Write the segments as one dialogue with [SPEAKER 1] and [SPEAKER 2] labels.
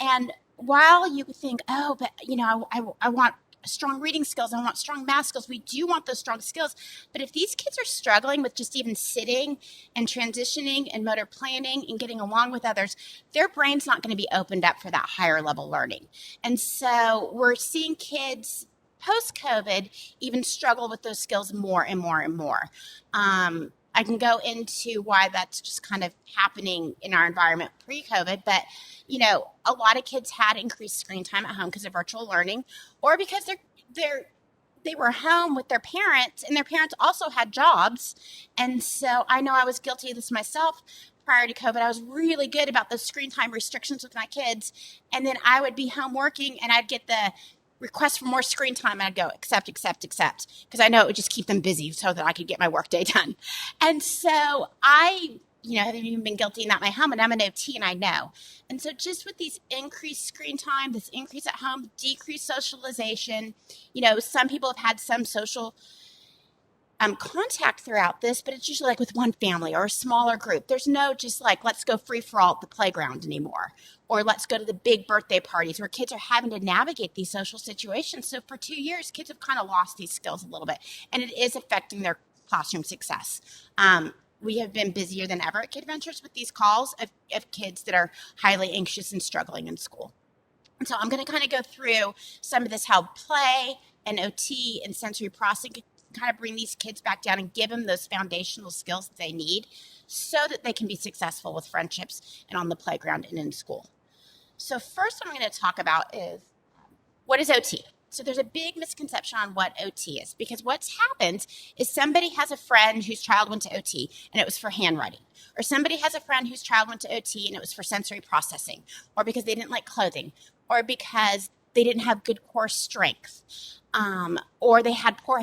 [SPEAKER 1] And while you think, oh, but I want strong reading skills, I want strong math skills, we do want those strong skills. But if these kids are struggling with just even sitting and transitioning and motor planning and getting along with others, their brain's not going to be opened up for that higher level learning. And so we're seeing kids post-COVID even struggle with those skills more and more and more. I can go into why that's just kind of happening in our environment pre-COVID, but a lot of kids had increased screen time at home because of virtual learning, or because they were home with their parents, and their parents also had jobs. And so I know I was guilty of this myself prior to COVID. I was really good about those screen time restrictions with my kids, and then I would be home working, and I'd get the request for more screen time, and I'd go accept, because I know it would just keep them busy so that I could get my workday done. And so I have even been guilty in that in my home, and I'm an OT, and I know. And so just with these increased screen time, this increase at home, decreased socialization, some people have had some social contact throughout this, but it's usually like with one family or a smaller group. There's no just like, let's go free for all at the playground anymore, or let's go to the big birthday parties where kids are having to navigate these social situations. So for 2 years, kids have kind of lost these skills a little bit, and it is affecting their classroom success. We have been busier than ever at Kid Ventures with these calls of kids that are highly anxious and struggling in school. And so I'm going to kind of go through some of this, how play and OT and sensory processing kind of bring these kids back down and give them those foundational skills that they need so that they can be successful with friendships and on the playground and in school. So first what I'm going to talk about is, what is OT? So there's a big misconception on what OT is, because what's happened is somebody has a friend whose child went to OT and it was for handwriting, or somebody has a friend whose child went to OT and it was for sensory processing, or because they didn't like clothing, or because they didn't have good core strength, or they had poor,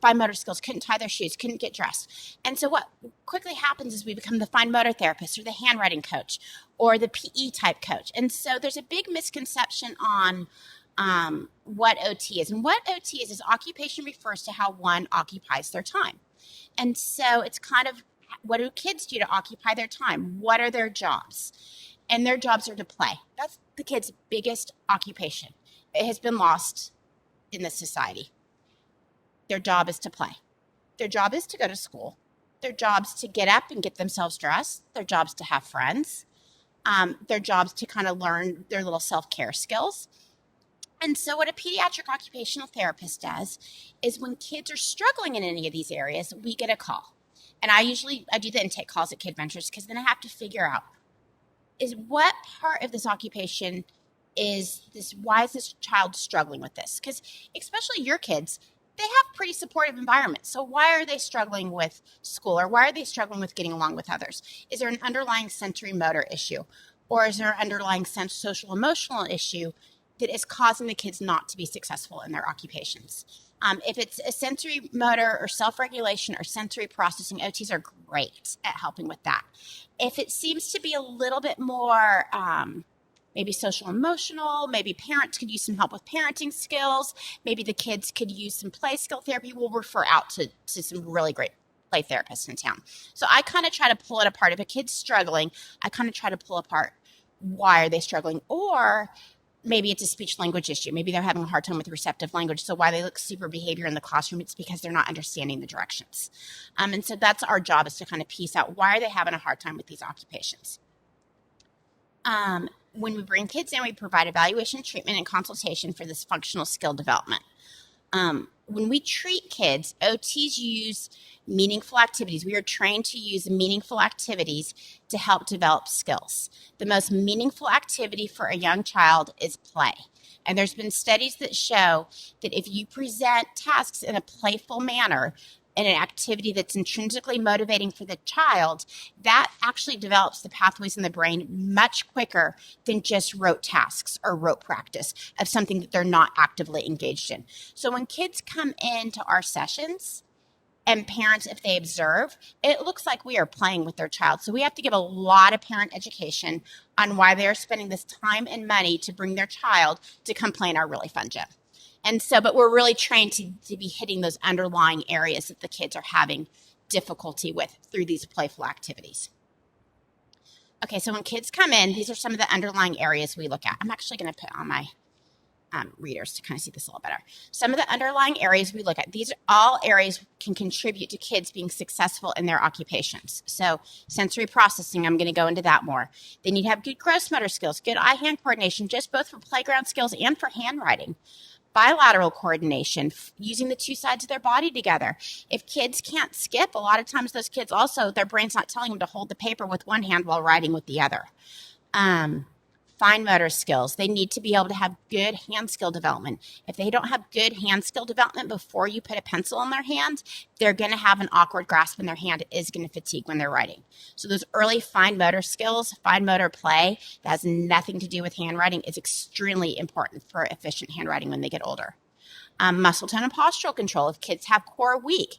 [SPEAKER 1] fine motor skills, couldn't tie their shoes, couldn't get dressed. And so what quickly happens is we become the fine motor therapist, or the handwriting coach, or the PE type coach. And so there's a big misconception on what OT is. And what OT is occupation refers to how one occupies their time. And so it's kind of, what do kids do to occupy their time? What are their jobs? And their jobs are to play. That's the kids' biggest occupation. It has been lost in this society. Their job is to play. Their job is to go to school. Their job's to get up and get themselves dressed. Their job's to have friends. Their job's to kind of learn their little self-care skills. And so what a pediatric occupational therapist does is, when kids are struggling in any of these areas, we get a call. And I do the intake calls at Kid Ventures, because then I have to figure out, is what part of this occupation is this, why is this child struggling with this? Because especially your kids, they have pretty supportive environments. So why are they struggling with school, or why are they struggling with getting along with others? Is there an underlying sensory motor issue, or is there an underlying social emotional issue that is causing the kids not to be successful in their occupations? If it's a sensory motor or self-regulation or sensory processing, OTs are great at helping with that. If it seems to be a little bit more maybe social emotional, maybe parents could use some help with parenting skills, maybe the kids could use some play skill therapy, we'll refer out to some really great play therapists in town. So I kind of try to pull it apart. If a kid's struggling, I kind of try to pull apart, why are they struggling? Or maybe it's a speech language issue. Maybe they're having a hard time with receptive language. So why they look super behavior in the classroom, it's because they're not understanding the directions. And so that's our job, is to kind of piece out, why are they having a hard time with these occupations? When we bring kids in, we provide evaluation, treatment, and consultation for this functional skill development. When we treat kids, OTs use meaningful activities. We are trained to use meaningful activities to help develop skills. The most meaningful activity for a young child is play. And there's been studies that show that if you present tasks in a playful manner, in an activity that's intrinsically motivating for the child, that actually develops the pathways in the brain much quicker than just rote tasks or rote practice of something that they're not actively engaged in. So when kids come into our sessions, and parents, if they observe, it looks like we are playing with their child. So we have to give a lot of parent education on why they're spending this time and money to bring their child to come play in our really fun gym. And so, but we're really trained to be hitting those underlying areas that the kids are having difficulty with through these playful activities. Okay, so when kids come in, these are some of the underlying areas we look at. I'm actually going to put on my readers to kind of see this a little better. Some of the underlying areas we look at, these are all areas can contribute to kids being successful in their occupations. So sensory processing, I'm going to go into that more. They need to have good gross motor skills, good eye-hand coordination, just both for playground skills and for handwriting. Bilateral coordination, using the two sides of their body together. If kids can't skip, a lot of times those kids also, their brain's not telling them to hold the paper with one hand while writing with the other. Fine motor skills. They need to be able to have good hand skill development. If they don't have good hand skill development before you put a pencil in their hand, they're going to have an awkward grasp in their hand. It is going to fatigue when they're writing. So those early fine motor skills, fine motor play, that has nothing to do with handwriting, is extremely important for efficient handwriting when they get older. Muscle tone and postural control. If kids have core weak,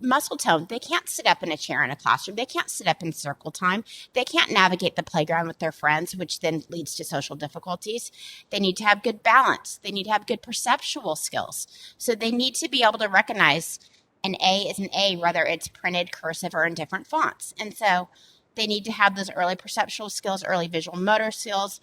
[SPEAKER 1] muscle tone, they can't sit up in a chair in a classroom. They can't sit up in circle time. They can't navigate the playground with their friends, which then leads to social difficulties. They need to have good balance. They need to have good perceptual skills. So they need to be able to recognize an A is an A, whether it's printed, cursive, or in different fonts. And so they need to have those early perceptual skills, early visual motor skills,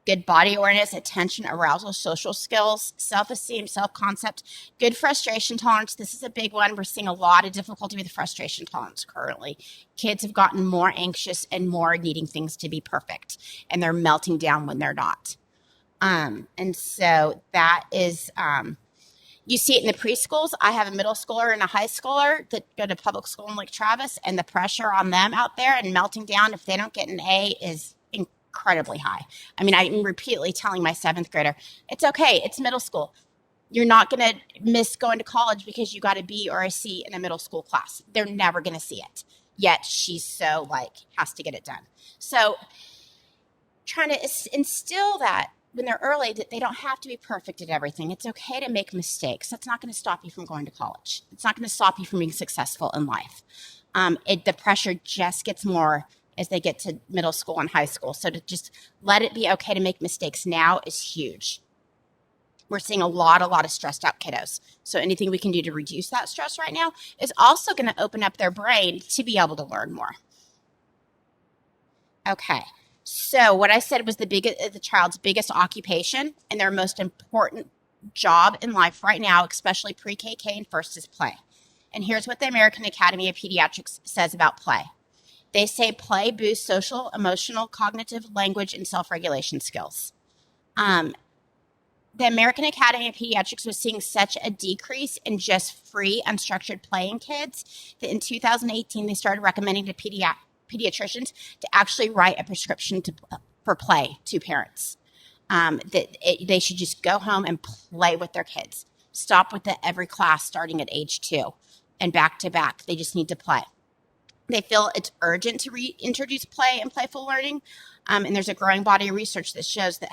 [SPEAKER 1] good body awareness, attention, arousal, social skills, self-esteem, self-concept, good frustration tolerance. This is a big one. We're seeing a lot of difficulty with frustration tolerance currently. Kids have gotten more anxious and more needing things to be perfect, and they're melting down when they're not. And so that is, you see it in the preschools. I have a middle schooler and a high schooler that go to public school in Lake Travis, and the pressure on them out there and melting down if they don't get an A is incredibly high. I mean, I'm repeatedly telling my 7th grader, it's okay, it's middle school. You're not going to miss going to college because you got a B or a C in a middle school class. They're never going to see it. Yet she's so has to get it done. So trying to instill that when they're early, that they don't have to be perfect at everything. It's okay to make mistakes. That's not going to stop you from going to college. It's not going to stop you from being successful in life. The pressure just gets more as they get to middle school and high school. So to just let it be okay to make mistakes now is huge. We're seeing a lot of stressed out kiddos. So anything we can do to reduce that stress right now is also going to open up their brain to be able to learn more. Okay. So what I said was the child's biggest occupation and their most important job in life right now, especially pre-KK and first, is play. And here's what the American Academy of Pediatrics says about play. They say play boosts social, emotional, cognitive, language, and self-regulation skills. The American Academy of Pediatrics was seeing such a decrease in just free, unstructured play in kids that in 2018, they started recommending to pediatricians to actually write a prescription for play to parents. They should just go home and play with their kids. Stop with the every class starting at age 2 and back to back. They just need to play. They feel it's urgent to reintroduce play and playful learning. And there's a growing body of research that shows that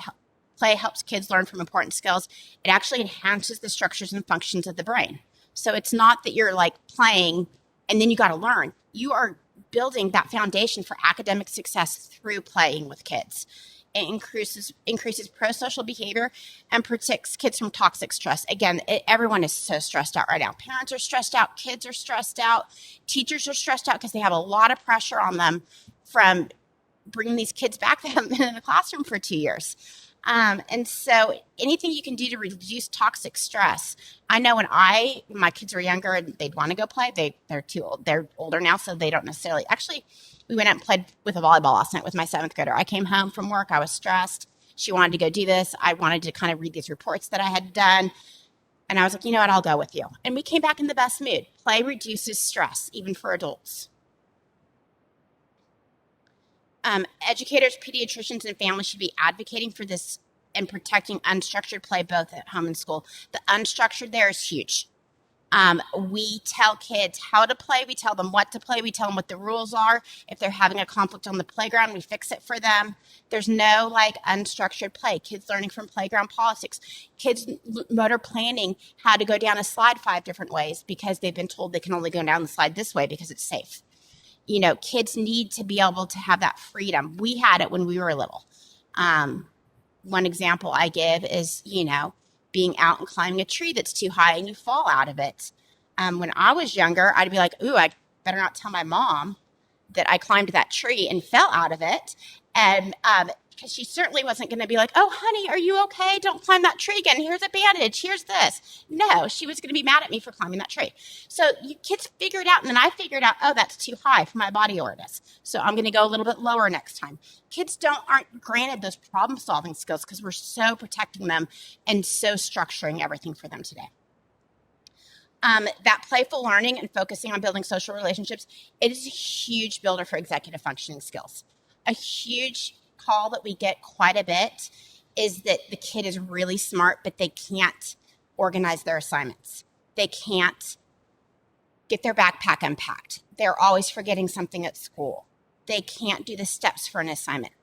[SPEAKER 1] play helps kids learn from important skills. It actually enhances the structures and functions of the brain. So it's not that you're playing and then you got to learn. You are building that foundation for academic success through playing with kids. It increases pro-social behavior and protects kids from toxic stress. Again, everyone is so stressed out right now. Parents are stressed out. Kids are stressed out. Teachers are stressed out because they have a lot of pressure on them from bringing these kids back that haven't been in the classroom for 2 years. And so anything you can do to reduce toxic stress. I know when my kids were younger and they'd want to go play, they're too old. They're older now, so they don't necessarily. Actually, we went out and played with a volleyball last night with my 7th grader. I came home from work. I was stressed. She wanted to go do this. I wanted to kind of read these reports that I had done. And I was like, you know what? I'll go with you. And we came back in the best mood. Play reduces stress, even for adults. Educators, pediatricians, and families should be advocating for this and protecting unstructured play both at home and school. The unstructured there is huge. We tell kids how to play. We tell them what to play. We tell them what the rules are. If they're having a conflict on the playground, we fix it for them. There's no unstructured play. Kids learning from playground politics. Kids motor planning how to go down a slide 5 different ways because they've been told they can only go down the slide this way because it's safe. Kids need to be able to have that freedom. We had it when we were little. One example I give is, being out and climbing a tree that's too high and you fall out of it. When I was younger, I'd be like, ooh, I better not tell my mom. that I climbed that tree and fell out of it. And because she certainly wasn't going to be like, oh, honey, are you okay? Don't climb that tree again. Here's a bandage. Here's this. No, she was going to be mad at me for climbing that tree. So you kids figure it out. And then I figured out, oh, that's too high for my body awareness. So I'm going to go a little bit lower next time. Kids aren't granted those problem solving skills because we're so protecting them and so structuring everything for them today. That playful learning and focusing on building social relationships, it is a huge builder for executive functioning skills. A huge call that we get quite a bit is that the kid is really smart, but they can't organize their assignments. They can't get their backpack unpacked. They're always forgetting something at school. They can't do the steps for an assignment.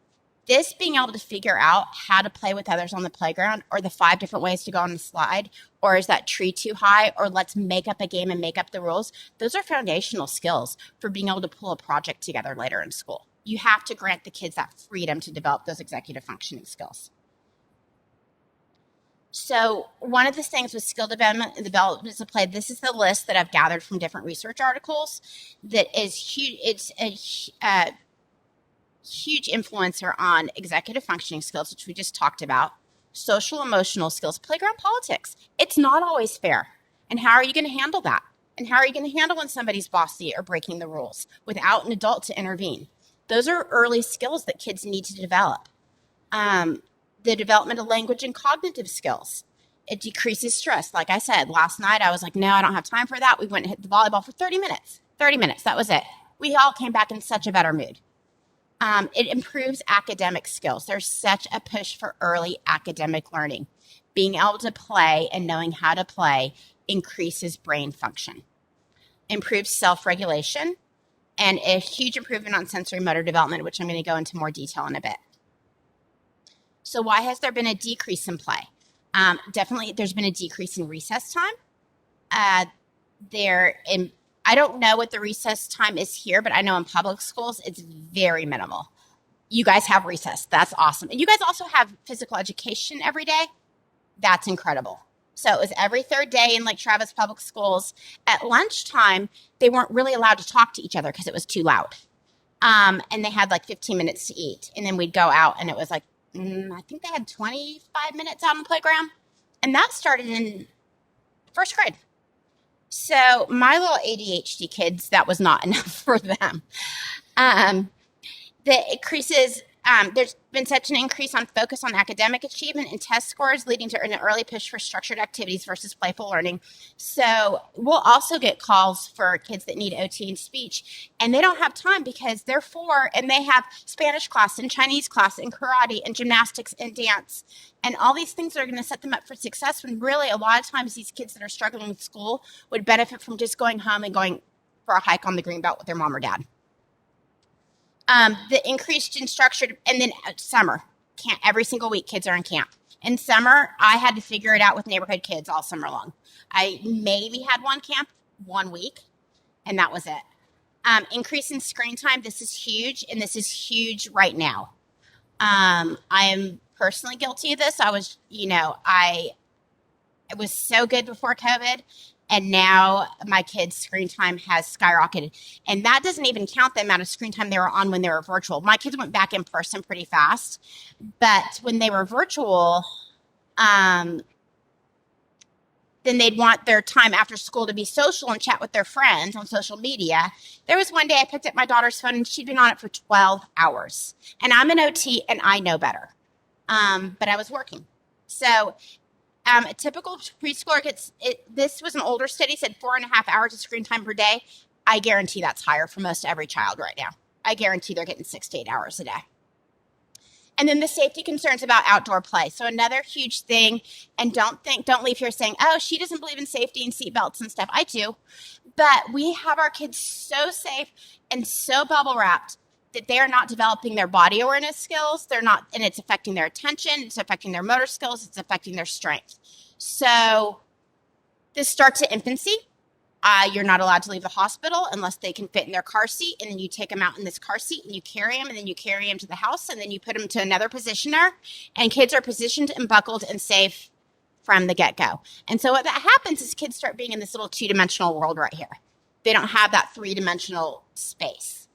[SPEAKER 1] This being able to figure out how to play with others on the playground, or the 5 different ways to go on the slide, or is that tree too high, or let's make up a game and make up the rules. Those are foundational skills for being able to pull a project together later in school. You have to grant the kids that freedom to develop those executive functioning skills. So one of the things with skill development and development of play, this is the list that I've gathered from different research articles that is huge. It's a huge influencer on executive functioning skills, which we just talked about, social emotional skills, playground politics. It's not always fair. And how are you going to handle that? And how are you going to handle when somebody's bossy or breaking the rules without an adult to intervene? Those are early skills that kids need to develop. The development of language and cognitive skills. It decreases stress. Like I said, last night I was like, no, I don't have time for that. We went and hit the volleyball for 30 minutes. 30 minutes, that was it. We all came back in such a better mood. It improves academic skills. There's such a push for early academic learning. Being able to play and knowing how to play increases brain function. Improves self-regulation, and a huge improvement on sensory motor development, which I'm going to go into more detail in a bit. So why has there been a decrease in play? Definitely there's been a decrease in recess time. I don't know what the recess time is here, but I know in public schools, it's very minimal. You guys have recess. That's awesome. And you guys also have physical education every day. That's incredible. So it was every third day in Lake Travis public schools. At lunchtime, they weren't really allowed to talk to each other because it was too loud. And they had like 15 minutes to eat. And then we'd go out and it was like, I think they had 25 minutes out on the playground. And that started in first grade. So my little ADHD kids, that was not enough for them. There's been such an increase on focus on academic achievement and test scores, leading to an early push for structured activities versus playful learning. So we'll also get calls for kids that need OT and speech, and they don't have time because they're 4 and they have Spanish class and Chinese class and karate and gymnastics and dance. And all these things are going to set them up for success, when really a lot of times these kids that are struggling with school would benefit from just going home and going for a hike on the greenbelt with their mom or dad. The increased in structured, and then summer, every single week kids are in camp. In summer, I had to figure it out with neighborhood kids all summer long. I maybe had one camp 1 week, and that was it. Increase in screen time, this is huge, and this is huge right now. I am personally guilty of this. I was so good before COVID, and now my kids' screen time has skyrocketed. And that doesn't even count the amount of screen time they were on when they were virtual. My kids went back in person pretty fast, but when they were virtual, then they'd want their time after school to be social and chat with their friends on social media. There was one day I picked up my daughter's phone and she'd been on it for 12 hours. And I'm an OT and I know better. But I was working. So a typical preschooler this was an older study, said 4.5 hours of screen time per day. I guarantee that's higher for most every child right now. I guarantee they're getting 6 to 8 hours a day. And then the safety concerns about outdoor play. So another huge thing, and don't leave here saying, oh, she doesn't believe in safety and seatbelts and stuff. I do. But we have our kids so safe and so bubble wrapped that they are not developing their body awareness skills. They're not, and it's affecting their attention. It's affecting their motor skills. It's affecting their strength. So this starts at infancy. You're not allowed to leave the hospital unless they can fit in their car seat. And then you take them out in this car seat and you carry them, and then you carry them to the house, and then you put them to another positioner. And kids are positioned and buckled and safe from the get-go. And so what that happens is kids start being in this little 2-dimensional world right here. They don't have that 3-dimensional space.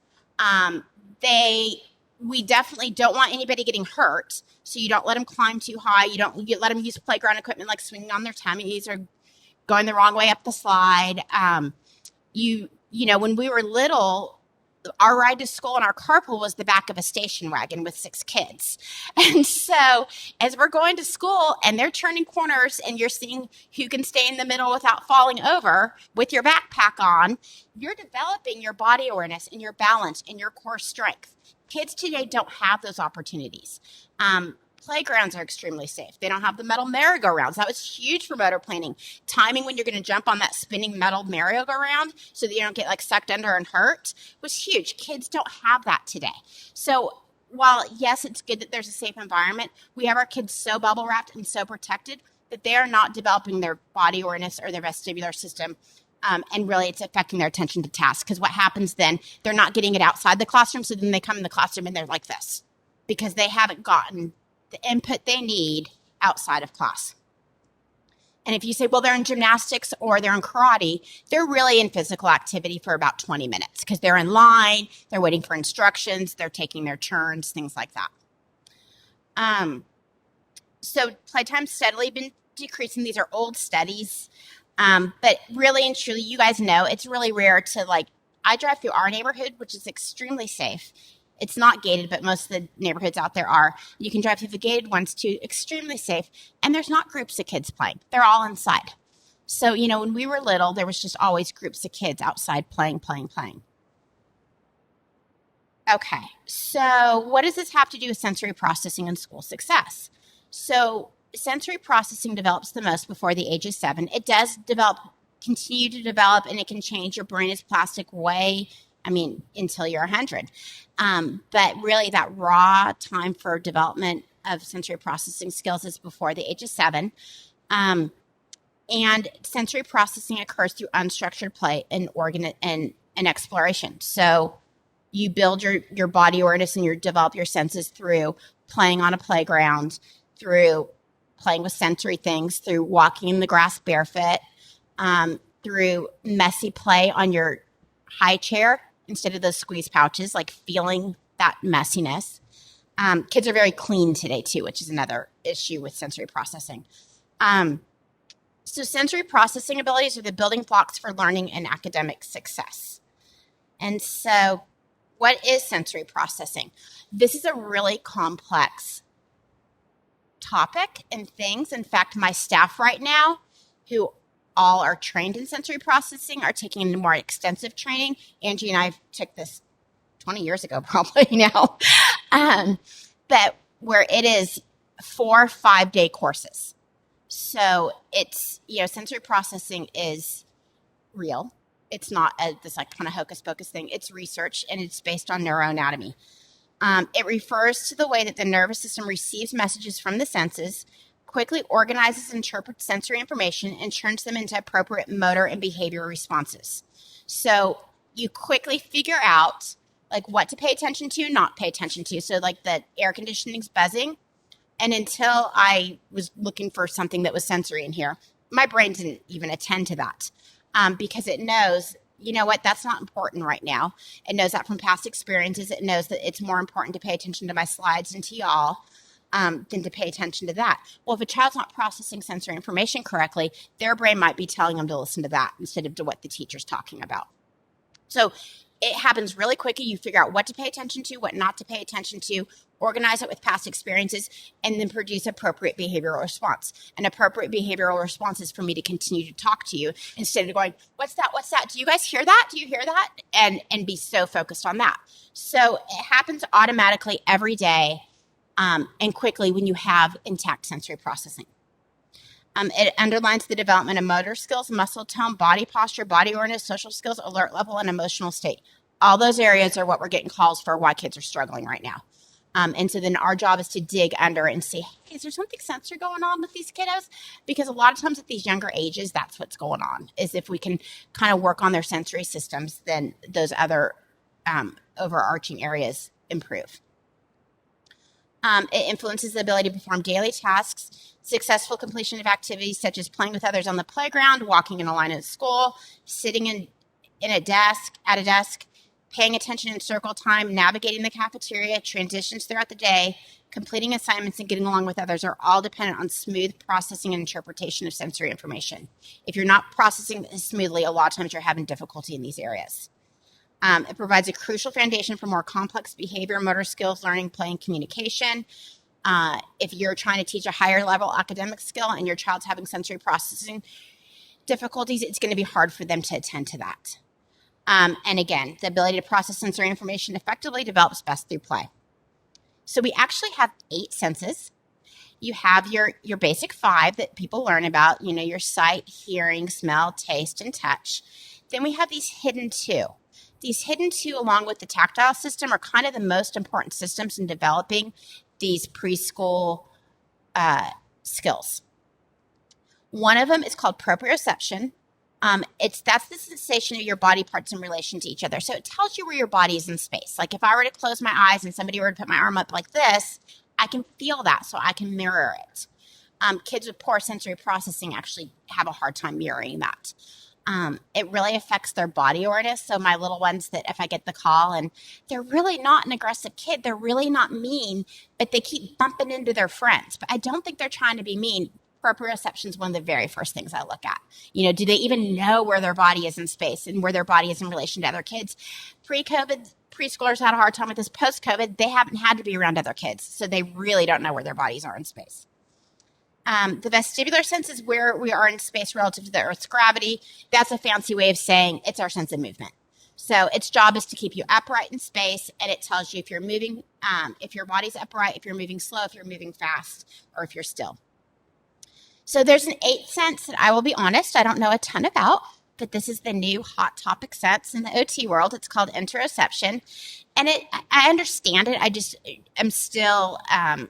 [SPEAKER 1] We definitely don't want anybody getting hurt. So you don't let them climb too high. You let them use playground equipment like swinging on their tummies or going the wrong way up the slide. When we were little, our ride to school in our carpool was the back of a station wagon with 6 kids. And so as we're going to school and they're turning corners and you're seeing who can stay in the middle without falling over with your backpack on, you're developing your body awareness and your balance and your core strength. Kids today don't have those opportunities. Playgrounds are extremely safe. They don't have the metal merry-go-rounds. That was huge for motor planning. Timing when you're going to jump on that spinning metal merry-go-round so that you don't get like sucked under and hurt was huge. Kids don't have that today. So while, yes, it's good that there's a safe environment, we have our kids so bubble wrapped and so protected that they are not developing their body awareness or their vestibular system. And really it's affecting their attention to task, because what happens then, they're not getting it outside the classroom. So then they come in the classroom and they're like this because they haven't gotten the input they need outside of class. And if you say, well, they're in gymnastics or they're in karate, they're really in physical activity for about 20 minutes because they're in line, they're waiting for instructions, they're taking their turns, things like that. So playtime's steadily been decreasing. These are old studies. But really and truly, you guys know, it's really rare to I drive through our neighborhood, which is extremely safe. It's not gated, but most of the neighborhoods out there are. You can drive through the gated ones too, extremely safe. And there's not groups of kids playing. They're all inside. So, when we were little, there was just always groups of kids outside playing. Okay, so what does this have to do with sensory processing and school success? So sensory processing develops the most before the age of 7. It does continue to develop, and it can change. Your brain is plastic until you're 100. But really that raw time for development of sensory processing skills is before the age of 7. And sensory processing occurs through unstructured play and exploration. So you build your body awareness and you develop your senses through playing on a playground, through playing with sensory things, through walking in the grass barefoot, through messy play on your high chair instead of those squeeze pouches, like feeling that messiness. Kids are very clean today too, which is another issue with sensory processing. So sensory processing abilities are the building blocks for learning and academic success. And so what is sensory processing? This is a really complex topic and things. In fact, my staff right now, who all are trained in sensory processing, are taking more extensive training. Angie and I took this 20 years ago, probably now. But where it is 4 5-day courses. So it's, sensory processing is real. It's not this kind of hocus pocus thing. It's research, and it's based on neuroanatomy. It refers to the way that the nervous system receives messages from the senses, quickly organizes and interprets sensory information, and turns them into appropriate motor and behavior responses. So you quickly figure out what to pay attention to, not pay attention to. So the air conditioning's buzzing. And until I was looking for something that was sensory in here, my brain didn't even attend to that because it knows, that's not important right now. It knows that from past experiences. It knows that it's more important to pay attention to my slides and to y'all than to pay attention to that. Well, if a child's not processing sensory information correctly, their brain might be telling them to listen to that instead of to what the teacher's talking about. So it happens really quickly. You figure out what to pay attention to, what not to pay attention to, organize it with past experiences, and then produce appropriate behavioral response. An appropriate behavioral response is for me to continue to talk to you instead of going, what's that? What's that? Do you guys hear that? Do you hear that? And be so focused on that. So it happens automatically every day and quickly when you have intact sensory processing. It underlines the development of motor skills, muscle tone, body posture, body awareness, social skills, alert level, and emotional state. All those areas are what we're getting calls for why kids are struggling right now. And so then our job is to dig under and see, hey, is there something sensory going on with these kiddos? Because a lot of times at these younger ages, that's what's going on, is if we can kind of work on their sensory systems, then those other overarching areas improve. It influences the ability to perform daily tasks, successful completion of activities such as playing with others on the playground, walking in a line at school, sitting at a desk, paying attention in circle time, navigating the cafeteria, transitions throughout the day, completing assignments, and getting along with others are all dependent on smooth processing and interpretation of sensory information. If you're not processing this smoothly, a lot of times you're having difficulty in these areas. It provides a crucial foundation for more complex behavior, motor skills, learning, play, and communication. If you're trying to teach a higher level academic skill and your child's having sensory processing difficulties, it's going to be hard for them to attend to that. And again, the ability to process sensory information effectively develops best through play. So we actually have 8 senses. You have your basic 5 that people learn about, your sight, hearing, smell, taste, and touch. Then we have these hidden 2. These hidden 2, along with the tactile system, are kind of the most important systems in developing these preschool skills. One of them is called proprioception. That's the sensation of your body parts in relation to each other. So it tells you where your body is in space. Like if I were to close my eyes and somebody were to put my arm up like this, I can feel that, so I can mirror it. Kids with poor sensory processing actually have a hard time mirroring that. It really affects their body awareness. So my little ones that if I get the call and they're really not an aggressive kid, they're really not mean, but they keep bumping into their friends. But I don't think they're trying to be mean. Proprioception is one of the very first things I look at. Do they even know where their body is in space and where their body is in relation to other kids? Pre-COVID, preschoolers had a hard time with this. Post-COVID, they haven't had to be around other kids, so they really don't know where their bodies are in space. The vestibular sense is where we are in space relative to the Earth's gravity. That's a fancy way of saying it's our sense of movement. So its job is to keep you upright in space, and it tells you if you're moving, if your body's upright, if you're moving slow, if you're moving fast, or if you're still. So there's an 8th sense that I will be honest, I don't know a ton about, but this is the new hot topic sense in the OT world. It's called interoception. And I understand it. I'm still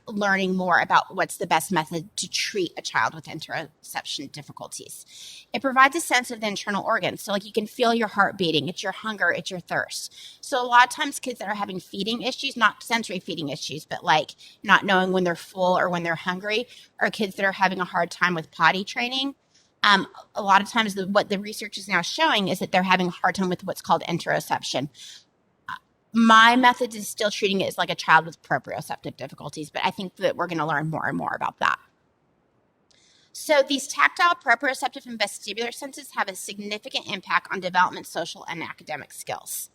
[SPEAKER 1] learning more about what's the best method to treat a child with interoception difficulties. It provides a sense of the internal organs. So like you can feel your heart beating. It's your hunger. It's your thirst. So a lot of times kids that are having feeding issues, not sensory feeding issues, but like not knowing when they're full or when they're hungry, are kids that are having a hard time with potty training. A lot of times what the research is now showing is that they're having a hard time with what's called interoception. My method is still treating it as like a child with proprioceptive difficulties, but I think that we're going to learn more and more about that. So these tactile, proprioceptive, and vestibular senses have a significant impact on development, social, and academic skills.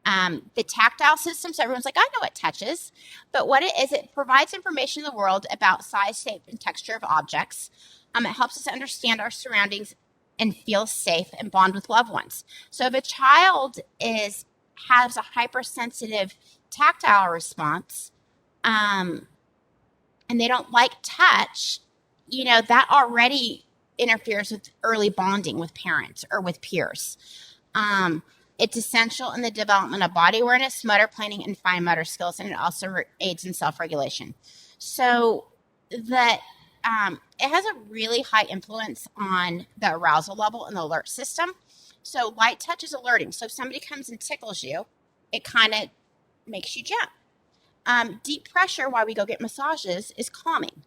[SPEAKER 1] The tactile system, so everyone's like, I know what touch is, but what it is, it provides information in the world about size, shape, and texture of objects. It helps us understand our surroundings and feel safe and bond with loved ones. So if a child has a hypersensitive tactile response, and they don't like touch, that already interferes with early bonding with parents or with peers. It's essential in the development of body awareness, motor planning, and fine motor skills, and it also aids in self-regulation. So that it has a really high influence on the arousal level and the alert system. So light touch is alerting. So if somebody comes and tickles you, it kind of makes you jump. Deep pressure while we go get massages is calming.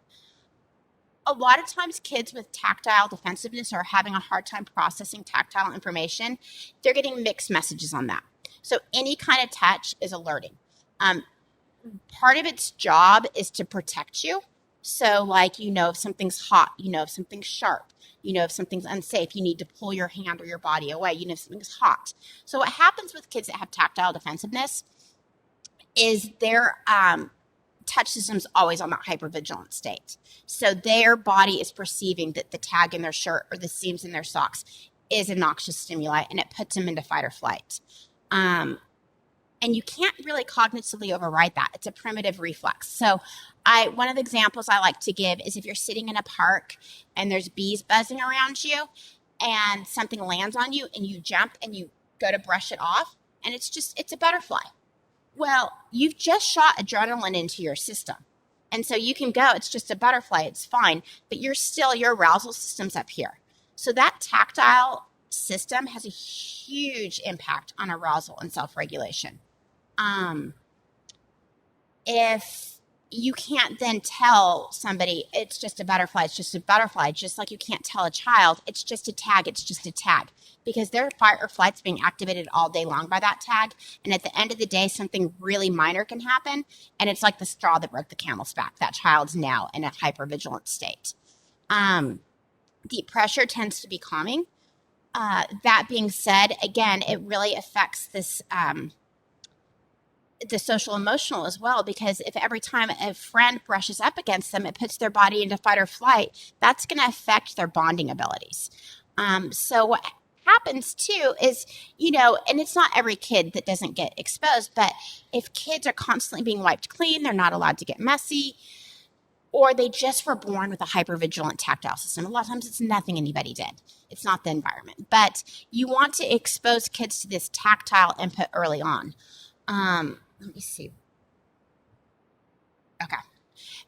[SPEAKER 1] A lot of times kids with tactile defensiveness are having a hard time processing tactile information. They're getting mixed messages on that. So any kind of touch is alerting. Part of its job is to protect you. So like, if something's hot, if something's sharp, if something's unsafe, you need to pull your hand or your body away, if something's hot. So what happens with kids that have tactile defensiveness is their touch system's always on that hypervigilant state. So their body is perceiving that the tag in their shirt or the seams in their socks is a noxious stimuli, and it puts them into fight or flight. And you can't really cognitively override that. It's a primitive reflex. So one of the examples I like to give is if you're sitting in a park and there's bees buzzing around you and something lands on you and you jump and you go to brush it off and it's a butterfly. Well, you've just shot adrenaline into your system. And so you can go, it's just a butterfly, it's fine, but your arousal system's up here. So that tactile system has a huge impact on arousal and self-regulation. If you can't then tell somebody it's just a butterfly, it's just a butterfly, just like you can't tell a child it's just a tag, it's just a tag, because their fight or flight's being activated all day long by that tag. And at the end of the day, something really minor can happen, and it's like the straw that broke the camel's back. That child's now in a hypervigilant state. Deep pressure tends to be calming. That being said, again, it really affects this the social emotional as well, because if every time a friend brushes up against them, it puts their body into fight or flight, that's going to affect their bonding abilities. So what happens too is, and it's not every kid that doesn't get exposed, but if kids are constantly being wiped clean, they're not allowed to get messy, or they just were born with a hypervigilant tactile system. A lot of times it's nothing anybody did. It's not the environment. But you want to expose kids to this tactile input early on. Let me see. Okay.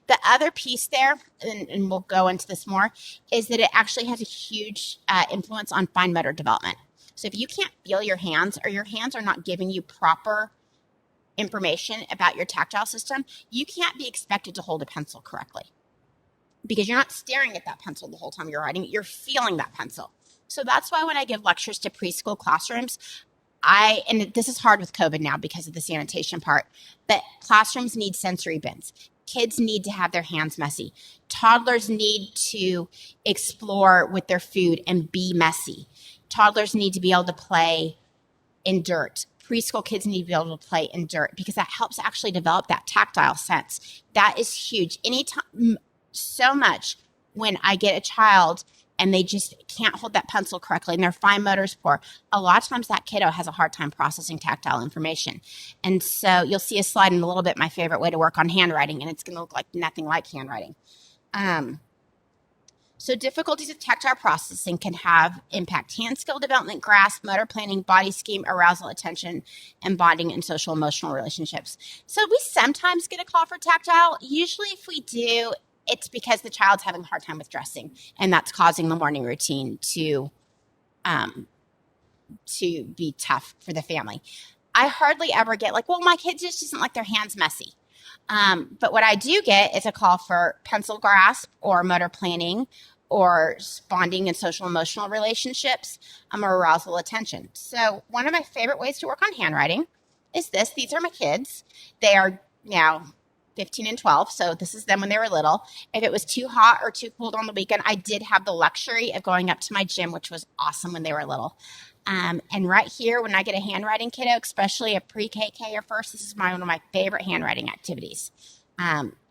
[SPEAKER 1] The other piece there, and we'll go into this more, is that it actually has a huge influence on fine motor development. So if you can't feel your hands, or your hands are not giving you proper information about your tactile system, you can't be expected to hold a pencil correctly, because you're not staring at that pencil the whole time you're writing, you're feeling that pencil. So that's why when I give lectures to preschool classrooms, and this is hard with COVID now because of the sanitation part, but classrooms need sensory bins. Kids need to have their hands messy. Toddlers need to explore with their food and be messy. Toddlers need to be able to play in dirt. Preschool kids need to be able to play in dirt, because that helps actually develop that tactile sense. That is huge. Anytime, so much when I get a child and they just can't hold that pencil correctly and their fine motor's poor, a lot of times that kiddo has a hard time processing tactile information. And so you'll see a slide in a little bit, my favorite way to work on handwriting, and it's going to look like nothing like handwriting. So difficulties with tactile processing can have impact hand skill development, grasp, motor planning, body scheme, arousal, attention, and bonding and social emotional relationships. So we sometimes get a call for tactile. Usually if we do, it's because the child's having a hard time with dressing, and that's causing the morning routine to be tough for the family. I hardly ever get like, well, my kid just doesn't like their hands messy. But what I do get is a call for pencil grasp or motor planning or bonding and social emotional relationships, or arousal attention. So one of my favorite ways to work on handwriting is this. These are my kids. They are now 15 and 12. So this is them when they were little. If it was too hot or too cold on the weekend, I did have the luxury of going up to my gym, which was awesome when they were little. And right here, when I get a handwriting kiddo, especially a pre-KK or first, this is one of my favorite handwriting activities.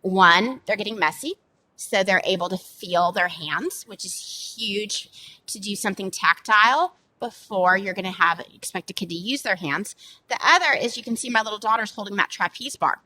[SPEAKER 1] One, they're getting messy, so they're able to feel their hands, which is huge to do something tactile before you're going to expect a kid to use their hands. The other is, you can see my little daughter's holding that trapeze bar.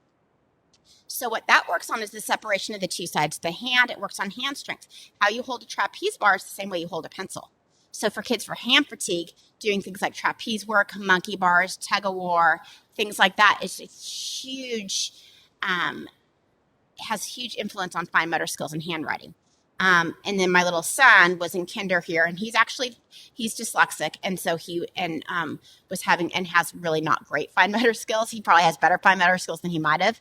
[SPEAKER 1] So what that works on is the separation of the two sides of the hand. It works on hand strength. How you hold a trapeze bar is the same way you hold a pencil. So for kids for hand fatigue, doing things like trapeze work, monkey bars, tug of war, things like that is a huge, has huge influence on fine motor skills and handwriting. And then my little son was in kinder here, and he's dyslexic. And so was having, and has really not great fine motor skills. He probably has better fine motor skills than he might have.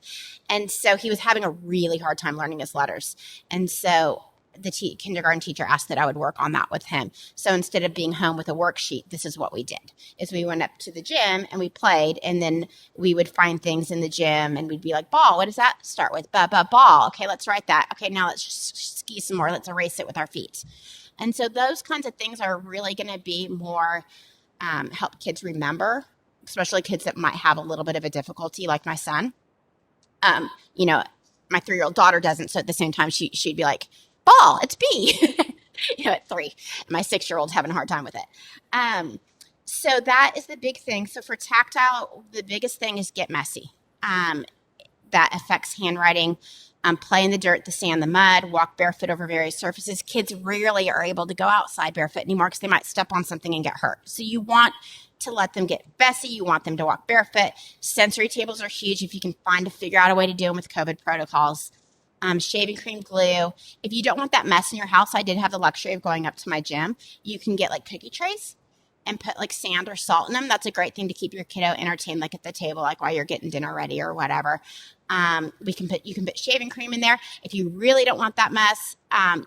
[SPEAKER 1] And so he was having a really hard time learning his letters. And so the kindergarten teacher asked that I would work on that with him. So instead of being home with a worksheet, this is what we did, is we went up to the gym and we played, and then we would find things in the gym and we'd be like, ball, what does that start with? Ball. Okay, let's write that. Okay, now let's just ski some more. Let's erase it with our feet. And so those kinds of things are really going to be more help kids remember, especially kids that might have a little bit of a difficulty, like my son. My 3-year-old daughter doesn't. So at the same time, she'd be like, ball, it's B, at 3. My 6-year-old's having a hard time with it. So that is the big thing. So for tactile, the biggest thing is get messy. That affects handwriting. Play in the dirt, the sand, the mud, walk barefoot over various surfaces. Kids rarely are able to go outside barefoot anymore because they might step on something and get hurt. So you want to let them get messy. You want them to walk barefoot. Sensory tables are huge if you can figure out a way to do them with COVID protocols. Shaving cream, glue. If you don't want that mess in your house, I did have the luxury of going up to my gym. You can get like cookie trays, and put like sand or salt in them. That's a great thing to keep your kiddo entertained, like at the table, like while you're getting dinner ready or whatever. You can put shaving cream in there. If you really don't want that mess,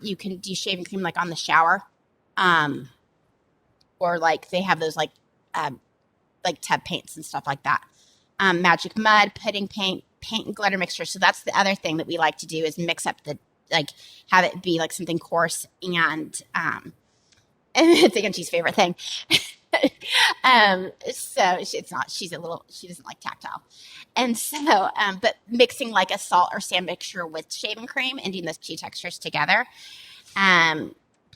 [SPEAKER 1] you can do shaving cream like on the shower, or like they have those like tub paints and stuff like that. Magic mud, pudding paint and glitter mixture. So that's the other thing that we like to do is mix up have it be like something coarse and it's Angie's favorite thing. So she doesn't like tactile. And so, but mixing like a salt or sand mixture with shaving cream and doing those two textures together.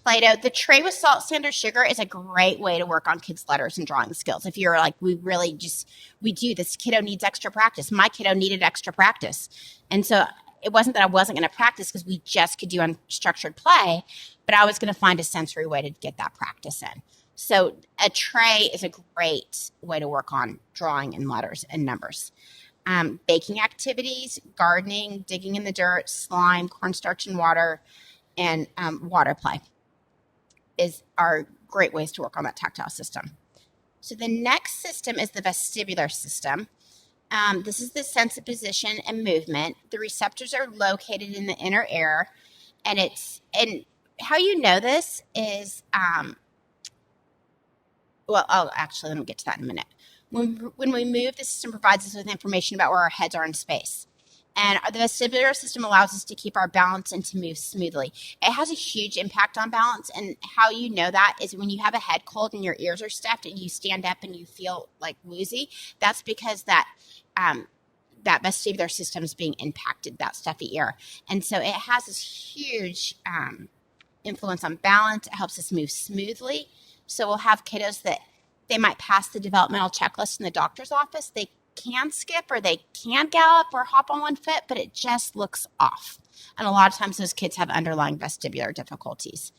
[SPEAKER 1] Play-Doh, the tray with salt, sand, or sugar is a great way to work on kids' letters and drawing skills. If you're like, this kiddo needs extra practice. My kiddo needed extra practice. And so it wasn't that I wasn't going to practice because we just could do unstructured play, but I was going to find a sensory way to get that practice in. So a tray is a great way to work on drawing and letters and numbers. Baking activities, gardening, digging in the dirt, slime, cornstarch and water, and water play are great ways to work on that tactile system. So the next system is the vestibular system. This is the sense of position and movement. The receptors are located in the inner ear, and how you know this is, let me get to that in a minute. When we move, the system provides us with information about where our heads are in space. And the vestibular system allows us to keep our balance and to move smoothly. It has a huge impact on balance. And how you know that is when you have a head cold and your ears are stuffed and you stand up and you feel like woozy. That's because that vestibular system is being impacted, that stuffy ear. And so it has this huge influence on balance. It helps us move smoothly. So we'll have kiddos that they might pass the developmental checklist in the doctor's office. They can skip or they can gallop or hop on one foot, but it just looks off. And a lot of times those kids have underlying vestibular difficulties.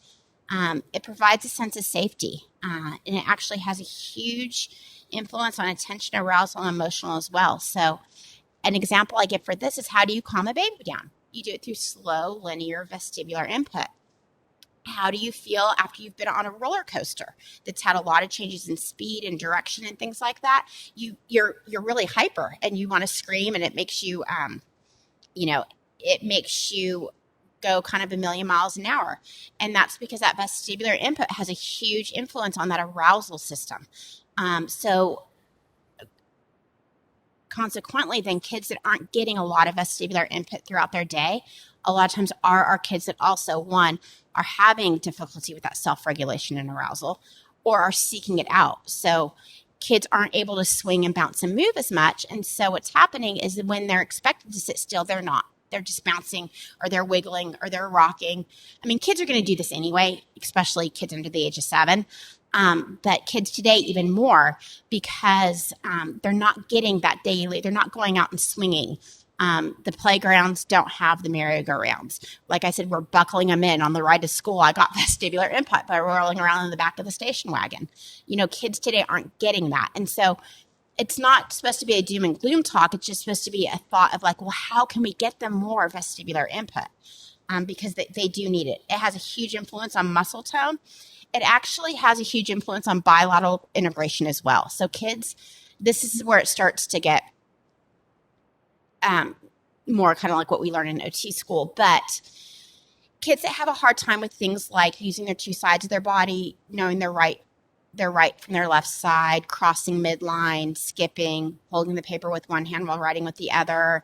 [SPEAKER 1] It provides a sense of safety, and it actually has a huge influence on attention, arousal, and emotional as well. So an example I give for this is, how do you calm a baby down? You do it through slow, linear vestibular input. How do you feel after you've been on a roller coaster that's had a lot of changes in speed and direction and things like that? You're really hyper and you want to scream, and it makes you, go kind of a million miles an hour. And that's because that vestibular input has a huge influence on that arousal system. So consequently, then kids that aren't getting a lot of vestibular input throughout their day, a lot of times are our kids that also, one, are having difficulty with that self-regulation and arousal, or are seeking it out. So kids aren't able to swing and bounce and move as much. And so what's happening is that when they're expected to sit still, they're not. They're just bouncing, or they're wiggling, or they're rocking. I mean, kids are going to do this anyway, especially kids under the age of 7. But kids today even more, because they're not getting that daily. They're not going out and swinging. The playgrounds don't have the merry-go-rounds. Like I said, we're buckling them in on the ride to school. I got vestibular input by rolling around in the back of the station wagon. Kids today aren't getting that. And so it's not supposed to be a doom and gloom talk. It's just supposed to be a thought of like, well, how can we get them more vestibular input? Because they do need it. It has a huge influence on muscle tone. It actually has a huge influence on bilateral integration as well. So kids, this is where it starts to get more kind of like what we learn in OT school. But kids that have a hard time with things like using their two sides of their body, knowing their right from their left side, crossing midline, skipping, holding the paper with one hand while writing with the other,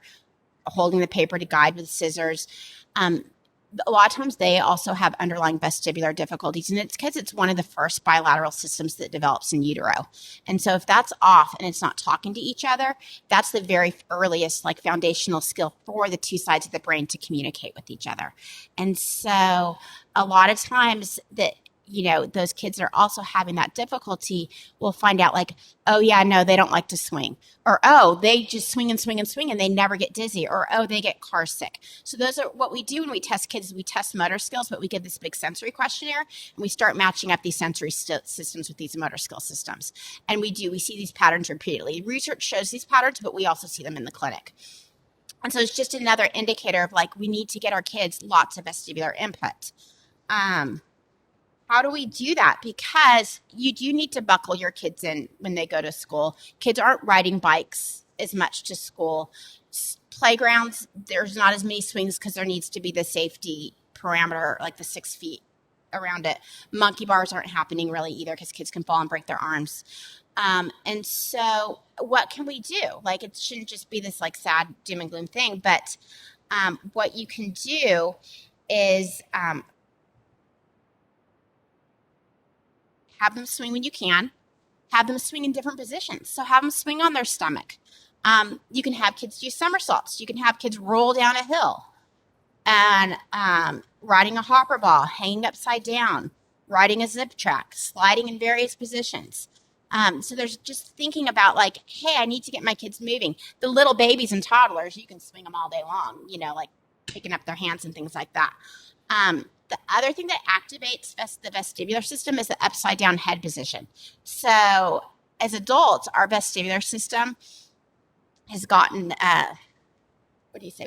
[SPEAKER 1] holding the paper to guide with scissors. A lot of times they also have underlying vestibular difficulties, and it's because it's one of the first bilateral systems that develops in utero. And so if that's off and it's not talking to each other, that's the very earliest foundational skill for the two sides of the brain to communicate with each other. And so a lot of times that those kids that are also having that difficulty will find out oh yeah, no, they don't like to swing, or, oh, they just swing and swing and swing and they never get dizzy, or, oh, they get car sick. So those are what we do when we test kids. We test motor skills, but we give this big sensory questionnaire and we start matching up these sensory systems with these motor skill systems. And we see these patterns repeatedly. Research shows these patterns, but we also see them in the clinic. And so it's just another indicator of we need to get our kids lots of vestibular input. How do we do that? Because you do need to buckle your kids in when they go to school. Kids aren't riding bikes as much to school. Playgrounds, there's not as many swings because there needs to be the safety parameter, like the 6 feet around it. Monkey bars aren't happening really either because kids can fall and break their arms. And so what can we do? Like, it shouldn't just be this like sad doom and gloom thing, but what you can do is have them swing when you can. Have them swing in different positions. So have them swing on their stomach. You can have kids do somersaults. You can have kids roll down a hill and riding a hopper ball, hanging upside down, riding a zip track, sliding in various positions. So there's just thinking about like, hey, I need to get my kids moving. The little babies and toddlers, you can swing them all day long, like picking up their hands and things like that. The other thing that activates the vestibular system is the upside down head position. So as adults, our vestibular system has gotten,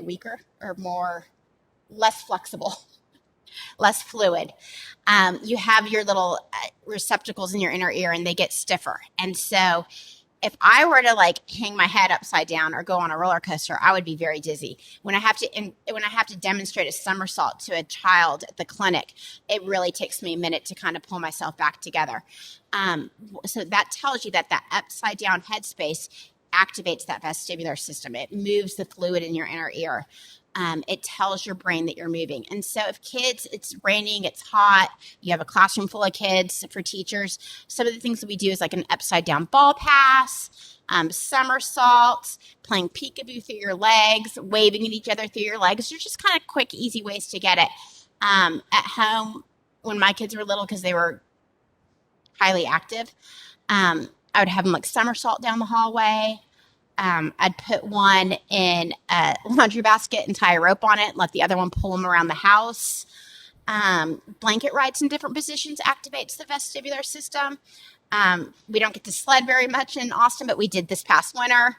[SPEAKER 1] weaker or less flexible, less fluid. You have your little receptacles in your inner ear and they get stiffer. And so if I were to like hang my head upside down or go on a roller coaster, I would be very dizzy. When I have to demonstrate a somersault to a child at the clinic, it really takes me a minute to kind of pull myself back together. So that tells you that upside down headspace activates that vestibular system. It moves the fluid in your inner ear. It tells your brain that you're moving. And so if kids, it's raining, it's hot, you have a classroom full of kids, for teachers, some of the things that we do is like an upside down ball pass, somersaults, playing peekaboo through your legs, waving at each other through your legs. They're just kind of quick, easy ways to get it. At home, when my kids were little, because they were highly active, I would have them like somersault down the hallway. I'd put one in a laundry basket and tie a rope on it and let the other one pull them around the house. Blanket rides in different positions activates the vestibular system. We don't get to sled very much in Austin, but we did this past winter.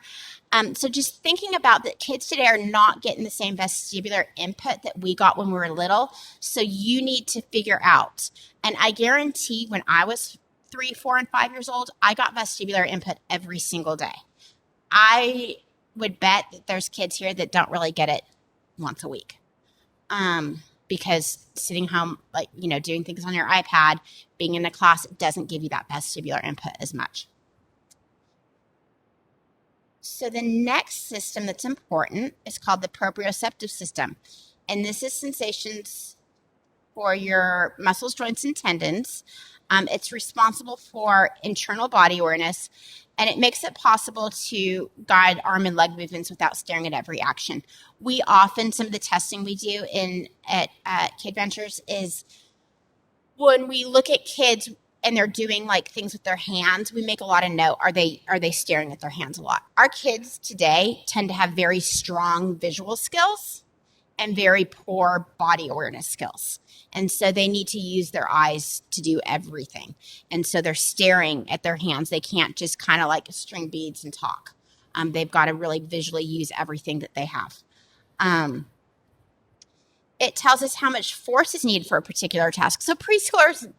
[SPEAKER 1] So just thinking about that, kids today are not getting the same vestibular input that we got when we were little. So you need to figure out. And I guarantee when I was 3, 4, and 5 years old, I got vestibular input every single day. I would bet that there's kids here that don't really get it once a week. Because sitting home, like, doing things on your iPad, being in a class, it doesn't give you that vestibular input as much. So the next system that's important is called the Proprioceptive System. And this is sensations for your muscles, joints, and tendons. It's responsible for internal body awareness, and it makes it possible to guide arm and leg movements without staring at every action. Some of the testing we do at Kid Ventures is when we look at kids and they're doing like things with their hands, we make a lot of note. Are they staring at their hands a lot? Our kids today tend to have very strong visual skills and very poor body awareness skills. And so they need to use their eyes to do everything. And so they're staring at their hands. They can't just kind of like string beads and talk. They've got to really visually use everything that they have. It tells us how much force is needed for a particular task. So preschoolers,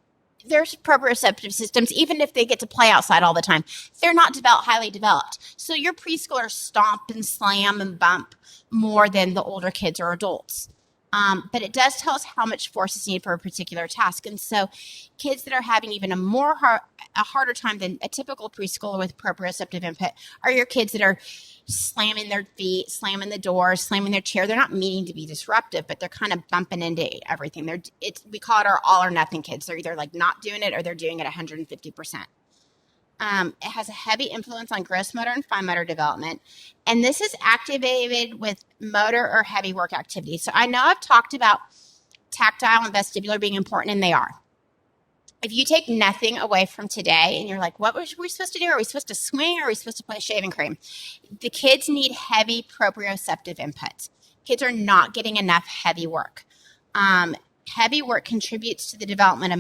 [SPEAKER 1] their proprioceptive systems, even if they get to play outside all the time, they're not highly developed. So your preschoolers stomp and slam and bump more than the older kids or adults. But it does tell us how much force is needed for a particular task. And so kids that are having even a harder time than a typical preschooler with proprioceptive input are your kids that are slamming their feet, slamming the doors, slamming their chair. They're not meaning to be disruptive, but they're kind of bumping into everything. We call it our all or nothing kids. They're either like not doing it or they're doing it 150%. It has a heavy influence on gross motor and fine motor development. And this is activated with motor or heavy work activity. So I know I've talked about tactile and vestibular being important, and they are. If you take nothing away from today and you're like, what were we supposed to do? Are we supposed to swing or are we supposed to play shaving cream? The kids need heavy proprioceptive input. Kids are not getting enough heavy work. Heavy work contributes to the development of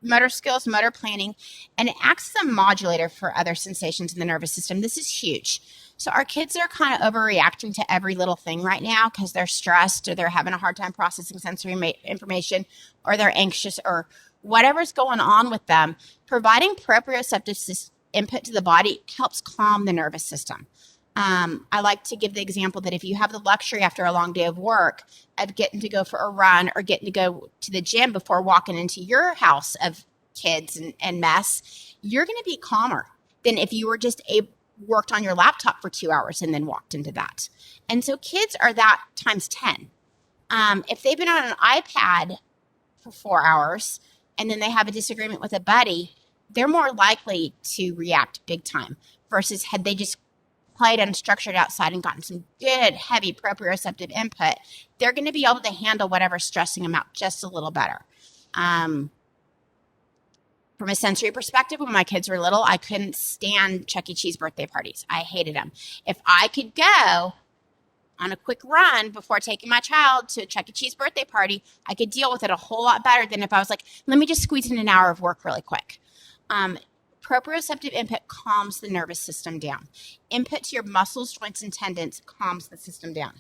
[SPEAKER 1] motor skills, motor planning, and it acts as a modulator for other sensations in the nervous system. This is huge. So our kids are kind of overreacting to every little thing right now because they're stressed or they're having a hard time processing sensory information or they're anxious or whatever's going on with them, providing proprioceptive input to the body helps calm the nervous system. I like to give the example that if you have the luxury after a long day of work of getting to go for a run or getting to go to the gym before walking into your house of kids and mess, you're going to be calmer than if you were just worked on your laptop for 2 hours and then walked into that. And so kids are that times 10. If they've been on an iPad for 4 hours and then they have a disagreement with a buddy, they're more likely to react big time versus had they just played unstructured outside and gotten some good, heavy proprioceptive input, they're going to be able to handle whatever's stressing them out just a little better. From a sensory perspective, when my kids were little, I couldn't stand Chuck E. Cheese birthday parties. I hated them. If I could go on a quick run before taking my child to a Chuck E. Cheese birthday party, I could deal with it a whole lot better than if I was like, let me just squeeze in an hour of work really quick. Proprioceptive input calms the nervous system down. Input to your muscles, joints, and tendons calms the system down.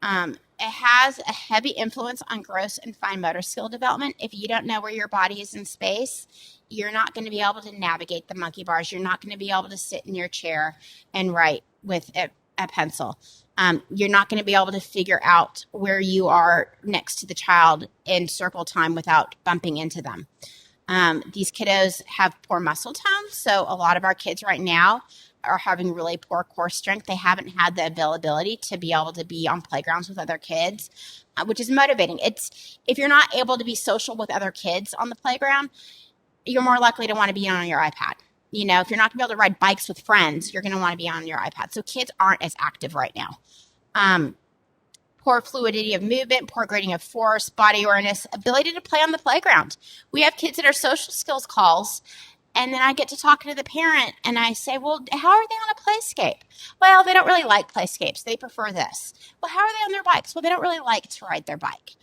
[SPEAKER 1] It has a heavy influence on gross and fine motor skill development. If you don't know where your body is in space, you're not going to be able to navigate the monkey bars. You're not going to be able to sit in your chair and write with a pencil. You're not going to be able to figure out where you are next to the child in circle time without bumping into them. These kiddos have poor muscle tone. So a lot of our kids right now are having really poor core strength. They haven't had the availability to be able to be on playgrounds with other kids, which is motivating. If you're not able to be social with other kids on the playground, you're more likely to want to be on your iPad. You know, if you're not going to be able to ride bikes with friends, you're going to want to be on your iPad. So kids aren't as active right now. Poor fluidity of movement, poor grading of force, body awareness, ability to play on the playground. We have kids that are social skills calls, and then I get to talking to the parent, and I say, well, how are they on a playscape? Well, they don't really like playscapes. They prefer this. Well, how are they on their bikes? Well, they don't really like to ride their bike.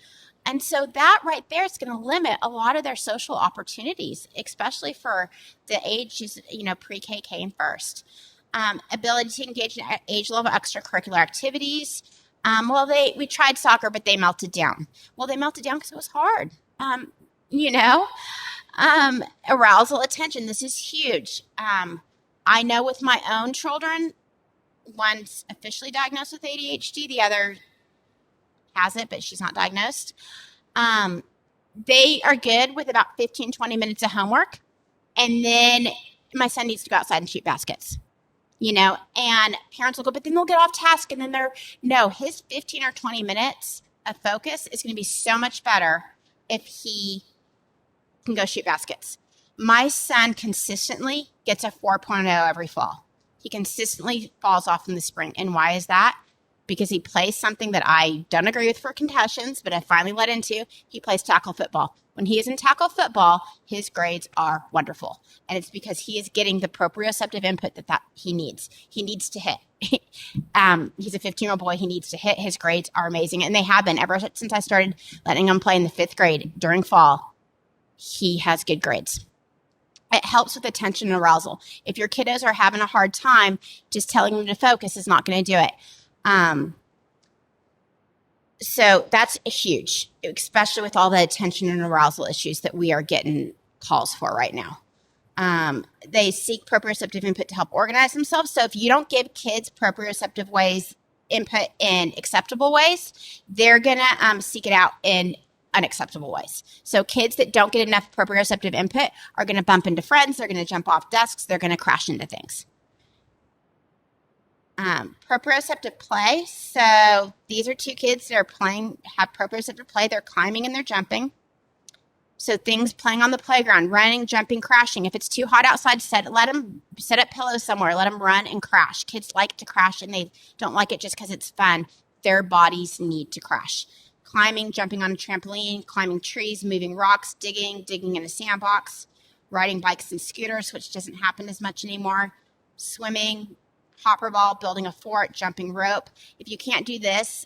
[SPEAKER 1] And so that right there is going to limit a lot of their social opportunities, especially for the ages, pre-K, K, and first. Ability to engage in age-level extracurricular activities. We tried soccer, but they melted down. Well, they melted down because it was hard. Arousal attention. This is huge. I know with my own children, one's officially diagnosed with ADHD. The other has it, but she's not diagnosed. They are good with about 15, 20 minutes of homework. And then my son needs to go outside and shoot baskets. And parents will go, but then they'll get off task. And then his 15 or 20 minutes of focus is going to be so much better if he can go shoot baskets. My son consistently gets a 4.0 every fall. He consistently falls off in the spring. And why is that? Because he plays something that I don't agree with for concussions, but I finally let into. He plays tackle football. When he is in tackle football, his grades are wonderful. And it's because he is getting the proprioceptive input that he needs. He needs to hit. He's a 15-year-old boy. He needs to hit. His grades are amazing. And they have been ever since I started letting him play in the 5th grade during fall. He has good grades. It helps with attention and arousal. If your kiddos are having a hard time, just telling them to focus is not going to do it. So that's huge, especially with all the attention and arousal issues that we are getting calls for right now. They seek proprioceptive input to help organize themselves. So if you don't give kids proprioceptive input in acceptable ways, they're going to seek it out in unacceptable ways. So kids that don't get enough proprioceptive input are going to bump into friends. They're going to jump off desks. They're going to crash into things. Proprioceptive play. So these are 2 kids that have proprioceptive play. They're climbing and they're jumping. So things playing on the playground, running, jumping, crashing. If it's too hot outside, let them set up pillows somewhere. Let them run and crash. Kids like to crash and they don't like it just because it's fun. Their bodies need to crash. Climbing, jumping on a trampoline, climbing trees, moving rocks, digging in a sandbox, riding bikes and scooters, which doesn't happen as much anymore, swimming, hopper ball, building a fort, jumping rope. If you can't do this,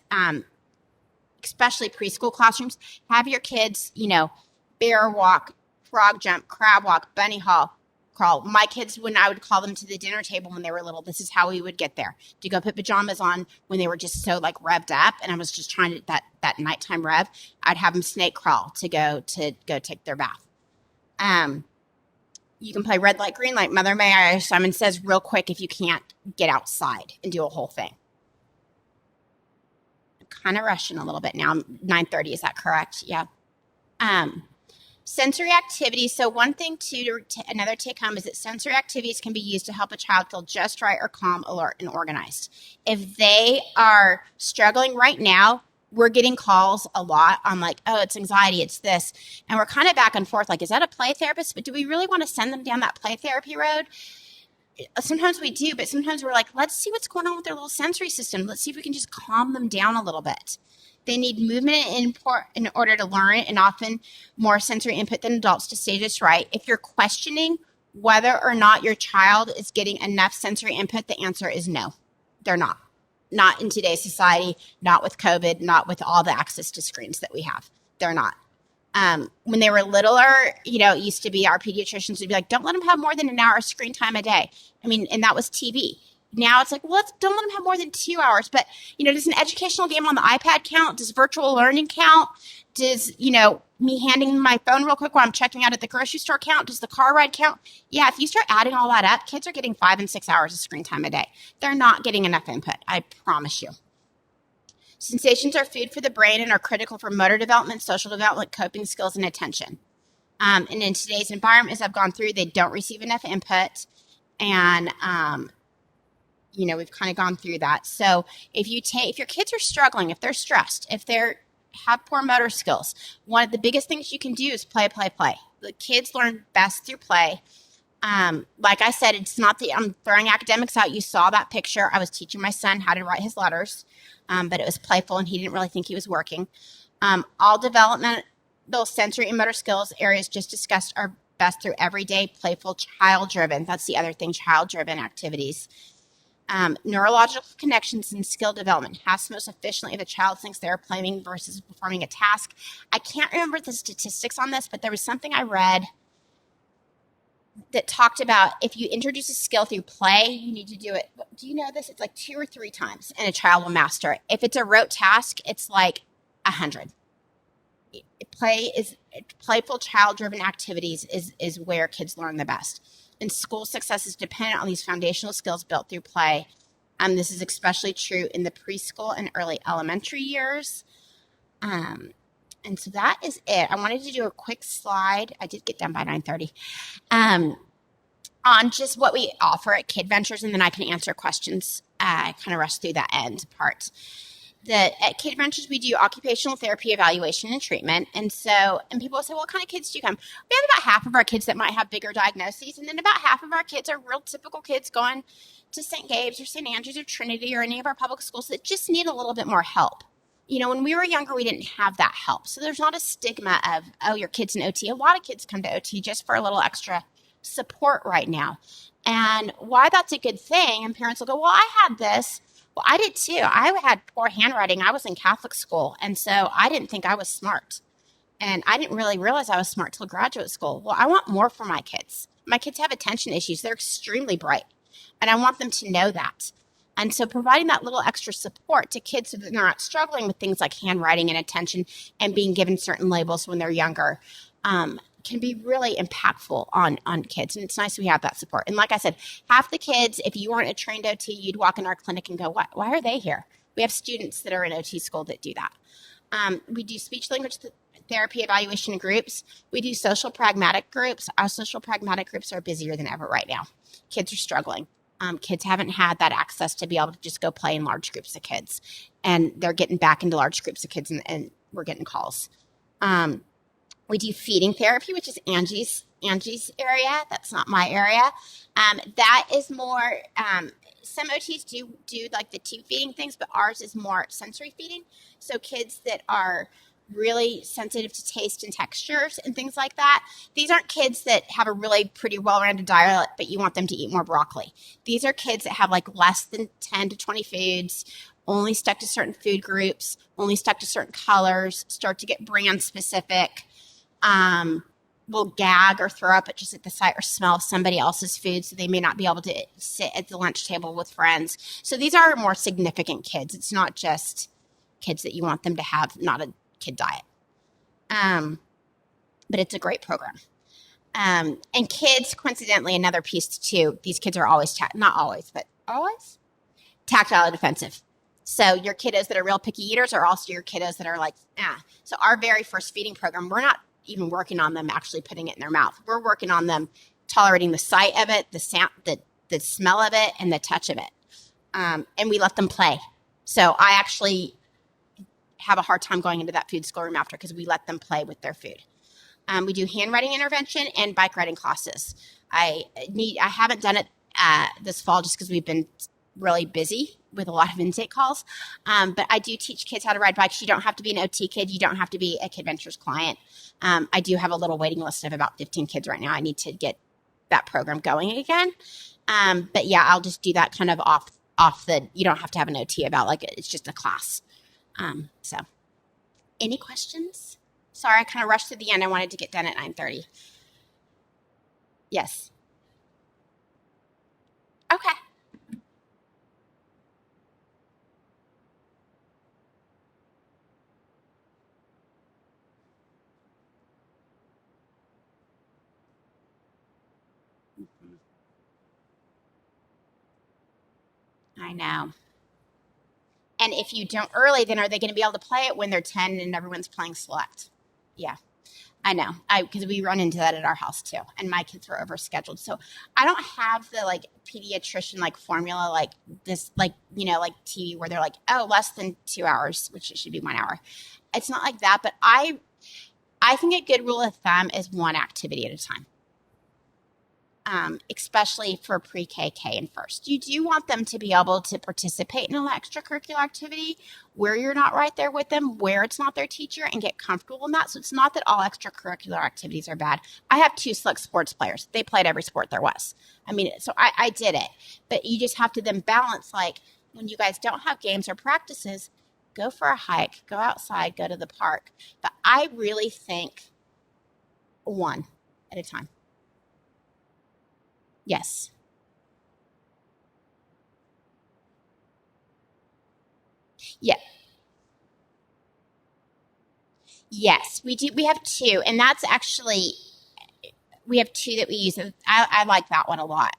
[SPEAKER 1] especially preschool classrooms, have your kids, bear walk, frog jump, crab walk, bunny hop, crawl. My kids, when I would call them to the dinner table when they were little, this is how we would get there. To go put pajamas on when they were just so revved up. And I was just trying to, that nighttime rev, I'd have them snake crawl to go take their bath. You can play red light, green light. Mother May I Simon says real quick if you can't get outside and do a whole thing. I'm kind of rushing a little bit now. 9:30, is that correct? Yeah. Sensory activities. So one thing another take home is that sensory activities can be used to help a child feel just right or calm, alert, and organized. If they are struggling right now, we're getting calls a lot on like, oh, it's anxiety, it's this. And we're kind of back and forth like, is that a play therapist? But do we really want to send them down that play therapy road? Sometimes we do, but sometimes we're like, let's see what's going on with their little sensory system. Let's see if we can just calm them down a little bit. They need movement and input in order to learn, and often more sensory input than adults to stay just right. If you're questioning whether or not your child is getting enough sensory input, the answer is no, they're not. Not in today's society, not with COVID, not with all the access to screens that we have. They're not. When they were littler, it used to be our pediatricians would be like, don't let them have more than an hour of screen time a day. And that was TV. Now it's like, well, don't let them have more than 2 hours. But, does an educational game on the iPad count? Does virtual learning count? Does, me handing my phone real quick while I'm checking out at the grocery store count? Does the car ride count? Yeah, if you start adding all that up, kids are getting 5 and 6 hours of screen time a day. They're not getting enough input, I promise you. Sensations are food for the brain and are critical for motor development, social development, coping skills, and attention. And in today's environment, as I've gone through, they don't receive enough input. And, we've kind of gone through that. So if your kids are struggling, if they're stressed, if they have poor motor skills, one of the biggest things you can do is play. The kids learn best through play. Like I said, it's not I'm throwing academics out. You saw that picture. I was teaching my son how to write his letters, but it was playful and he didn't really think he was working. All developmental sensory and motor skills areas just discussed are best through everyday, playful, child-driven. That's the other thing, child-driven activities. Neurological connections and skill development has most efficiently if a child thinks they're playing versus performing a task. I can't remember the statistics on this, but there was something I read that talked about if you introduce a skill through play, you need to do it. Do you know this? It's like 2 or 3 times and a child will master it. If it's a rote task, it's like 100. Playful child-driven activities is where kids learn the best. And school success is dependent on these foundational skills built through play. This is especially true in the preschool and early elementary years. And so that is it. I wanted to do a quick slide. I did get done by 9:30. On just what we offer at Kid Ventures, and then I can answer questions. I kind of rushed through that end part. At Kid Ventures, we do occupational therapy evaluation and treatment. And people say, well, what kind of kids do you come? We have about half of our kids that might have bigger diagnoses. And then about half of our kids are real typical kids going to St. Gabe's or St. Andrews or Trinity or any of our public schools that just need a little bit more help. When we were younger, we didn't have that help. So there's not a stigma of, oh, your kid's in OT. A lot of kids come to OT just for a little extra support right now. And why that's a good thing, and parents will go, well, I had this. Well, I did too. I had poor handwriting. I was in Catholic school, and so I didn't think I was smart. And I didn't really realize I was smart till graduate school. Well, I want more for my kids. My kids have attention issues. They're extremely bright, and I want them to know that. And so providing that little extra support to kids so that they're not struggling with things like handwriting and attention and being given certain labels when they're younger can be really impactful on kids. And it's nice we have that support. And like I said, half the kids, if you weren't a trained OT, you'd walk in our clinic and go, why are they here? We have students that are in OT school that do that. We do speech language therapy evaluation groups. We do social pragmatic groups. Our social pragmatic groups are busier than ever right now. Kids are struggling. Kids haven't had that access to be able to just go play in large groups of kids. And they're getting back into large groups of kids, and we're getting calls. We do feeding therapy, which is Angie's area. That's not my area. That is more, some OTs do like the tube feeding things, but ours is more sensory feeding. So kids that are really sensitive to taste and textures and things like that. These aren't kids that have a really pretty well-rounded diet, but you want them to eat more broccoli. These are kids that have like less than 10 to 20 foods, only stuck to certain food groups, only stuck to certain colors, start to get brand specific. Will gag or throw up at the sight or smell of somebody else's food, so they may not be able to sit at the lunch table with friends. So these are more significant kids. It's not just kids that you want them to have, not a kid diet. But it's a great program. And kids, coincidentally, another piece too, these kids are always, not always, but always tactile defensive. So your kiddos that are real picky eaters are also your kiddos that are like, So our very first feeding program, we're not even working on them actually putting it in their mouth. We're working on them tolerating the sight of it, the sound, the smell of it, and the touch of it. And we let them play. So I actually have a hard time going into that food schoolroom after because we let them play with their food. We do handwriting intervention and bike riding classes. I haven't done it this fall just because we've been really busy with a lot of intake calls. But I do teach kids how to ride bikes. You don't have to be an OT kid. You don't have to be a Kid Ventures client. I do have a little waiting list of about 15 kids right now. I need to get that program going again. But yeah, I'll just do that kind of off the, you don't have to have an OT about, like, it's just a class. So any questions? Sorry, I kind of rushed to the end. I wanted to get done at 9:30. Yes. Okay. I know. And if you don't early, then are they going to be able to play it when they're 10 and everyone's playing select? Yeah. I know, because we run into that at our house too, and my kids were overscheduled. So I don't have the like pediatrician like formula like this, like, you know, like TV where they're like, oh, less than 2 hours, which it should be 1 hour. It's not like that, but I think a good rule of thumb is one activity at a time. Especially for pre-K, K, and first. You do want them to be able to participate in an extracurricular activity where you're not right there with them, where it's not their teacher, and get comfortable in that. So it's not that all extracurricular activities are bad. I have 2 select sports players. They played every sport there was. I mean, so I did it. But you just have to then balance, like, when you guys don't have games or practices, go for a hike, go outside, go to the park. But I really think one at a time. Yes. Yeah. Yes, we do. We have 2, and that's actually, we have 2 that we use. And I like that one a lot.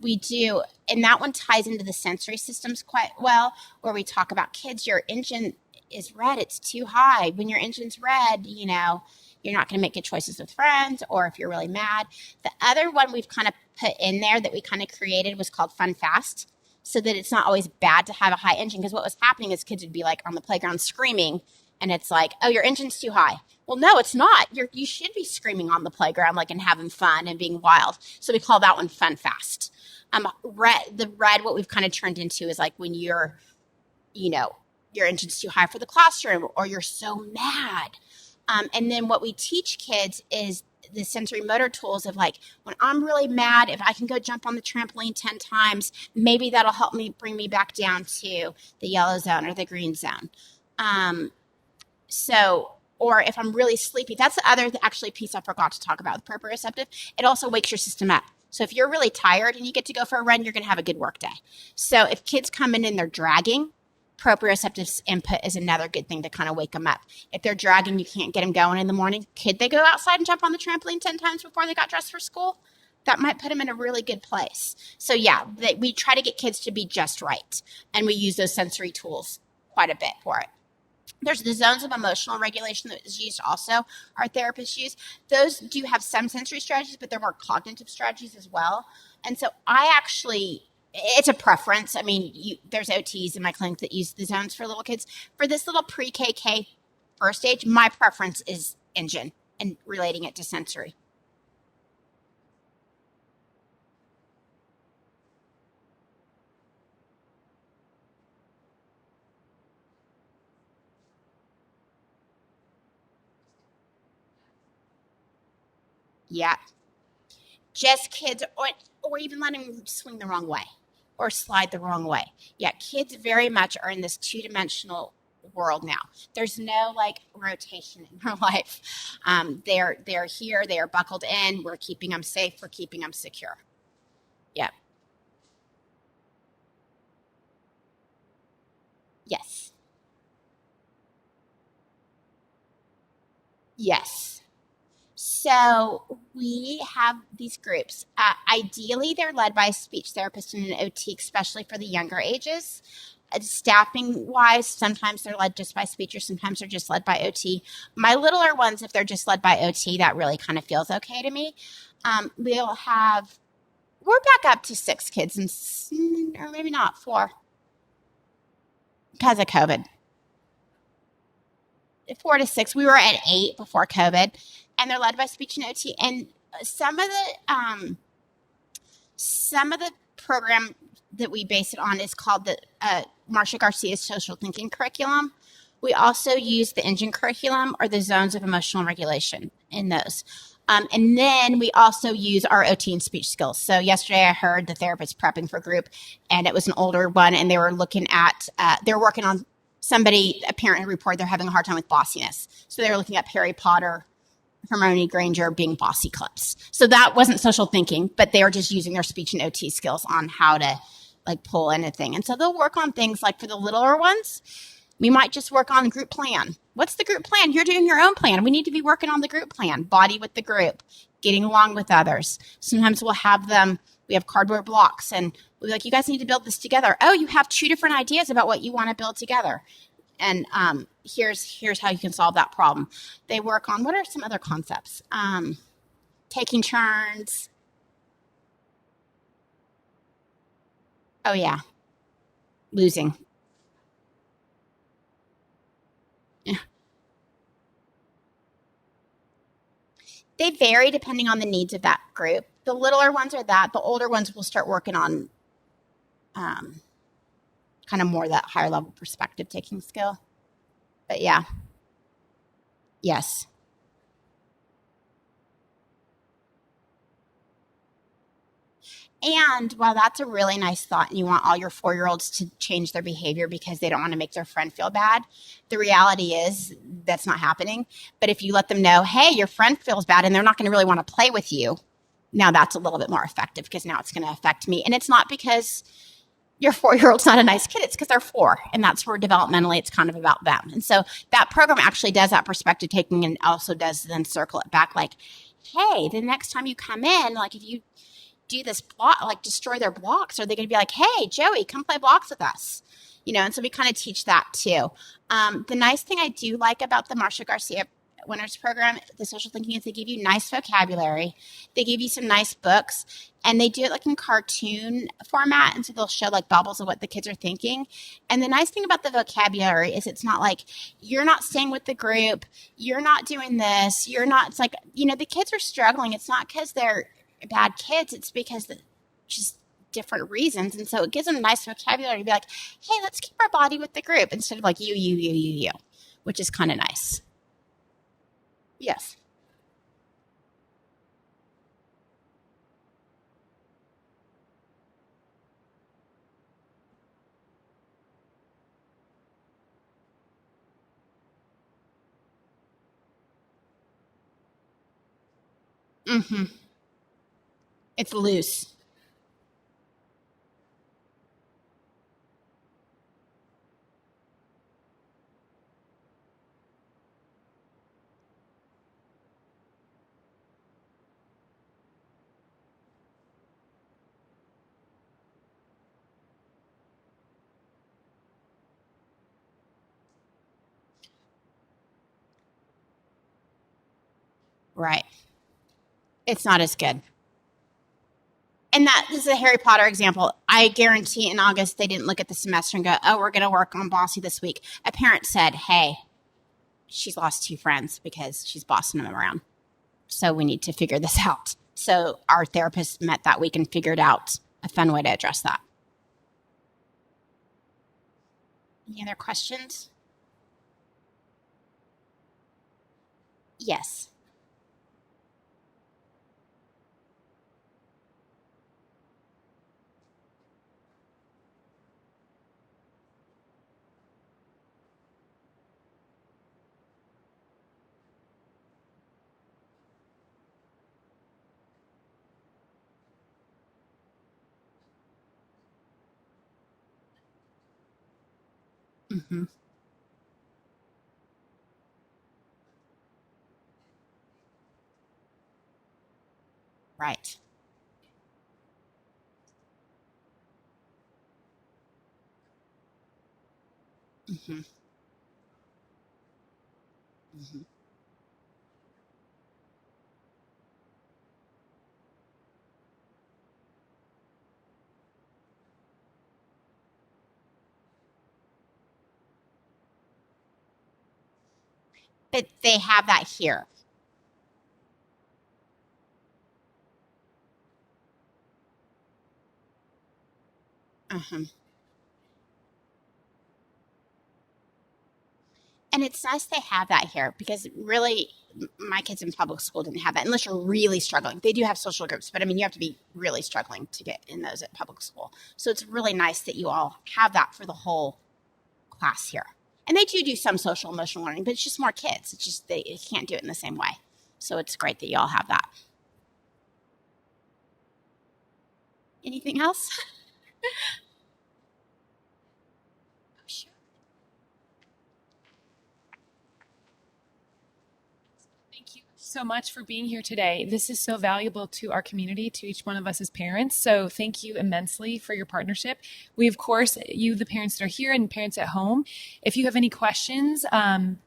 [SPEAKER 1] We do, and that one ties into the sensory systems quite well, where we talk about kids, your engine is red, it's too high. When your engine's red, you know, you're not going to make good choices with friends, or if you're really mad. The other one we've kind of put in there that we kind of created was called Fun Fast, so that it's not always bad to have a high engine. Because what was happening is kids would be like on the playground screaming, and it's like, oh, your engine's too high. Well, no, it's not. You should be screaming on the playground, like, and having fun and being wild. So we call that one Fun Fast. The red, what we've kind of turned into is like when you're, you know, your engine's too high for the classroom, or you're so mad. And then what we teach kids is the sensory motor tools of, like, when I'm really mad, if I can go jump on the trampoline 10 times, maybe that'll help me bring me back down to the yellow zone or the green zone. Or if I'm really sleepy, that's the other actually piece I forgot to talk about, the proprioceptive. It also wakes your system up. So if you're really tired and you get to go for a run, you're going to have a good work day. So if kids come in and they're dragging, proprioceptive input is another good thing to kind of wake them up. If they're dragging, you can't get them going in the morning. Could they go outside and jump on the trampoline 10 times before they got dressed for school? That might put them in a really good place. So yeah, we try to get kids to be just right. And we use those sensory tools quite a bit for it. There's the zones of emotional regulation that is used also, our therapists use. Those do have some sensory strategies, but they're more cognitive strategies as well. And so it's a preference. I mean, there's OTs in my clinic that use the zones for little kids. For this little pre-KK first stage, my preference is engine and relating it to sensory. Yeah. Just kids, or even letting them swing the wrong way or slide the wrong way. Yeah, kids very much are in this 2-dimensional world now. There's no like rotation in their life. They're here. They are buckled in. We're keeping them safe. We're keeping them secure. Yeah. Yes. Yes. So we have these groups. Ideally, they're led by a speech therapist and an OT, especially for the younger ages. Staffing wise, sometimes they're led just by speech or sometimes they're just led by OT. My littler ones, if they're just led by OT, that really kind of feels okay to me. We'll have, we're back up to 6 kids, or maybe not 4 because of COVID. 4 to 6. We were at 8 before COVID, and they're led by speech and OT. And some of the program that we base it on is called the Marcia Garcia's social thinking curriculum. We also use the engine curriculum or the zones of emotional regulation in those. And then we also use our OT and speech skills. So yesterday I heard the therapist prepping for group, and it was an older one, and they were looking at, they're working on somebody apparently reported they're having a hard time with bossiness. So they were looking at Harry Potter, Hermione Granger being bossy clips. So that wasn't social thinking, but they were just using their speech and OT skills on how to like pull in a thing. And so they'll work on things like for the littler ones, we might just work on group plan. What's the group plan? You're doing your own plan. We need to be working on the group plan, body with the group, getting along with others. Sometimes we'll have them, we have cardboard blocks and we'll be like, you guys need to build this together. Oh, you have 2 different ideas about what you want to build together. And here's how you can solve that problem. They work on, what are some other concepts? Taking turns. Oh, yeah. Losing. Yeah. They vary depending on the needs of that group. The littler ones are that. The older ones will start working on kind of more that higher level perspective taking skill. But yeah, yes. And while that's a really nice thought, and you want all your 4-year-olds to change their behavior because they don't want to make their friend feel bad, the reality is that's not happening. But if you let them know, hey, your friend feels bad and they're not going to really want to play with you, now that's a little bit more effective because now it's going to affect me. And it's not because your 4-year-old's not a nice kid, it's because they're 4. And that's where developmentally it's kind of about them. And so that program actually does that perspective taking and also does then circle it back like, hey, the next time you come in, like if you do this block, like destroy their blocks, are they going to be like, hey, Joey, come play blocks with us? And so we kind of teach that too. The nice thing I do like about the Marcia Garcia Winners program, the social thinking, is they give you nice vocabulary. They give you some nice books, and they do it like in cartoon format. And so they'll show like bubbles of what the kids are thinking. And the nice thing about the vocabulary is it's not like you're not staying with the group, you're not doing this, you're not, it's like, the kids are struggling. It's not because they're bad kids, it's because just different reasons. And so it gives them a nice vocabulary to be like, hey, let's keep our body with the group instead of like you, which is kind of nice. Yes. Mm-hmm. It's loose. Right. It's not as good. And that is a Harry Potter example. I guarantee in August they didn't look at the semester and go, oh, we're going to work on Bossy this week. A parent said, hey, she's lost 2 friends because she's bossing them around. So we need to figure this out. So our therapist met that week and figured out a fun way to address that. Any other questions? Yes. Mm-hmm. Right. Mm-hmm. Mm-hmm. But they have that here. Mm-hmm. And it's nice they have that here because really, my kids in public school didn't have that unless you're really struggling. They do have social groups, but I mean, you have to be really struggling to get in those at public school. So it's really nice that you all have that for the whole class here. And they do some social emotional learning, but it's just more kids. It's just they can't do it in the same way. So it's great that you all have that. Anything else? Sure.
[SPEAKER 2] Thank you so much for being here today. This is so valuable to our community, to each one of us as parents. So thank you immensely for your partnership. We, of course, you, the parents that are here and parents at home, if you have any questions,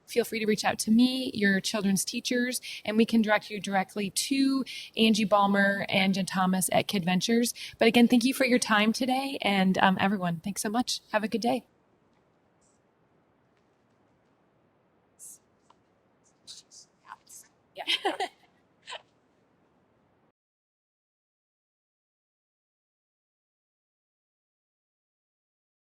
[SPEAKER 2] feel free to reach out to me, your children's teachers, and we can direct you directly to Angie Balmer and Jen Thomas at Kid Ventures. But again, thank you for your time today. And everyone, thanks so much. Have a good day. Yeah.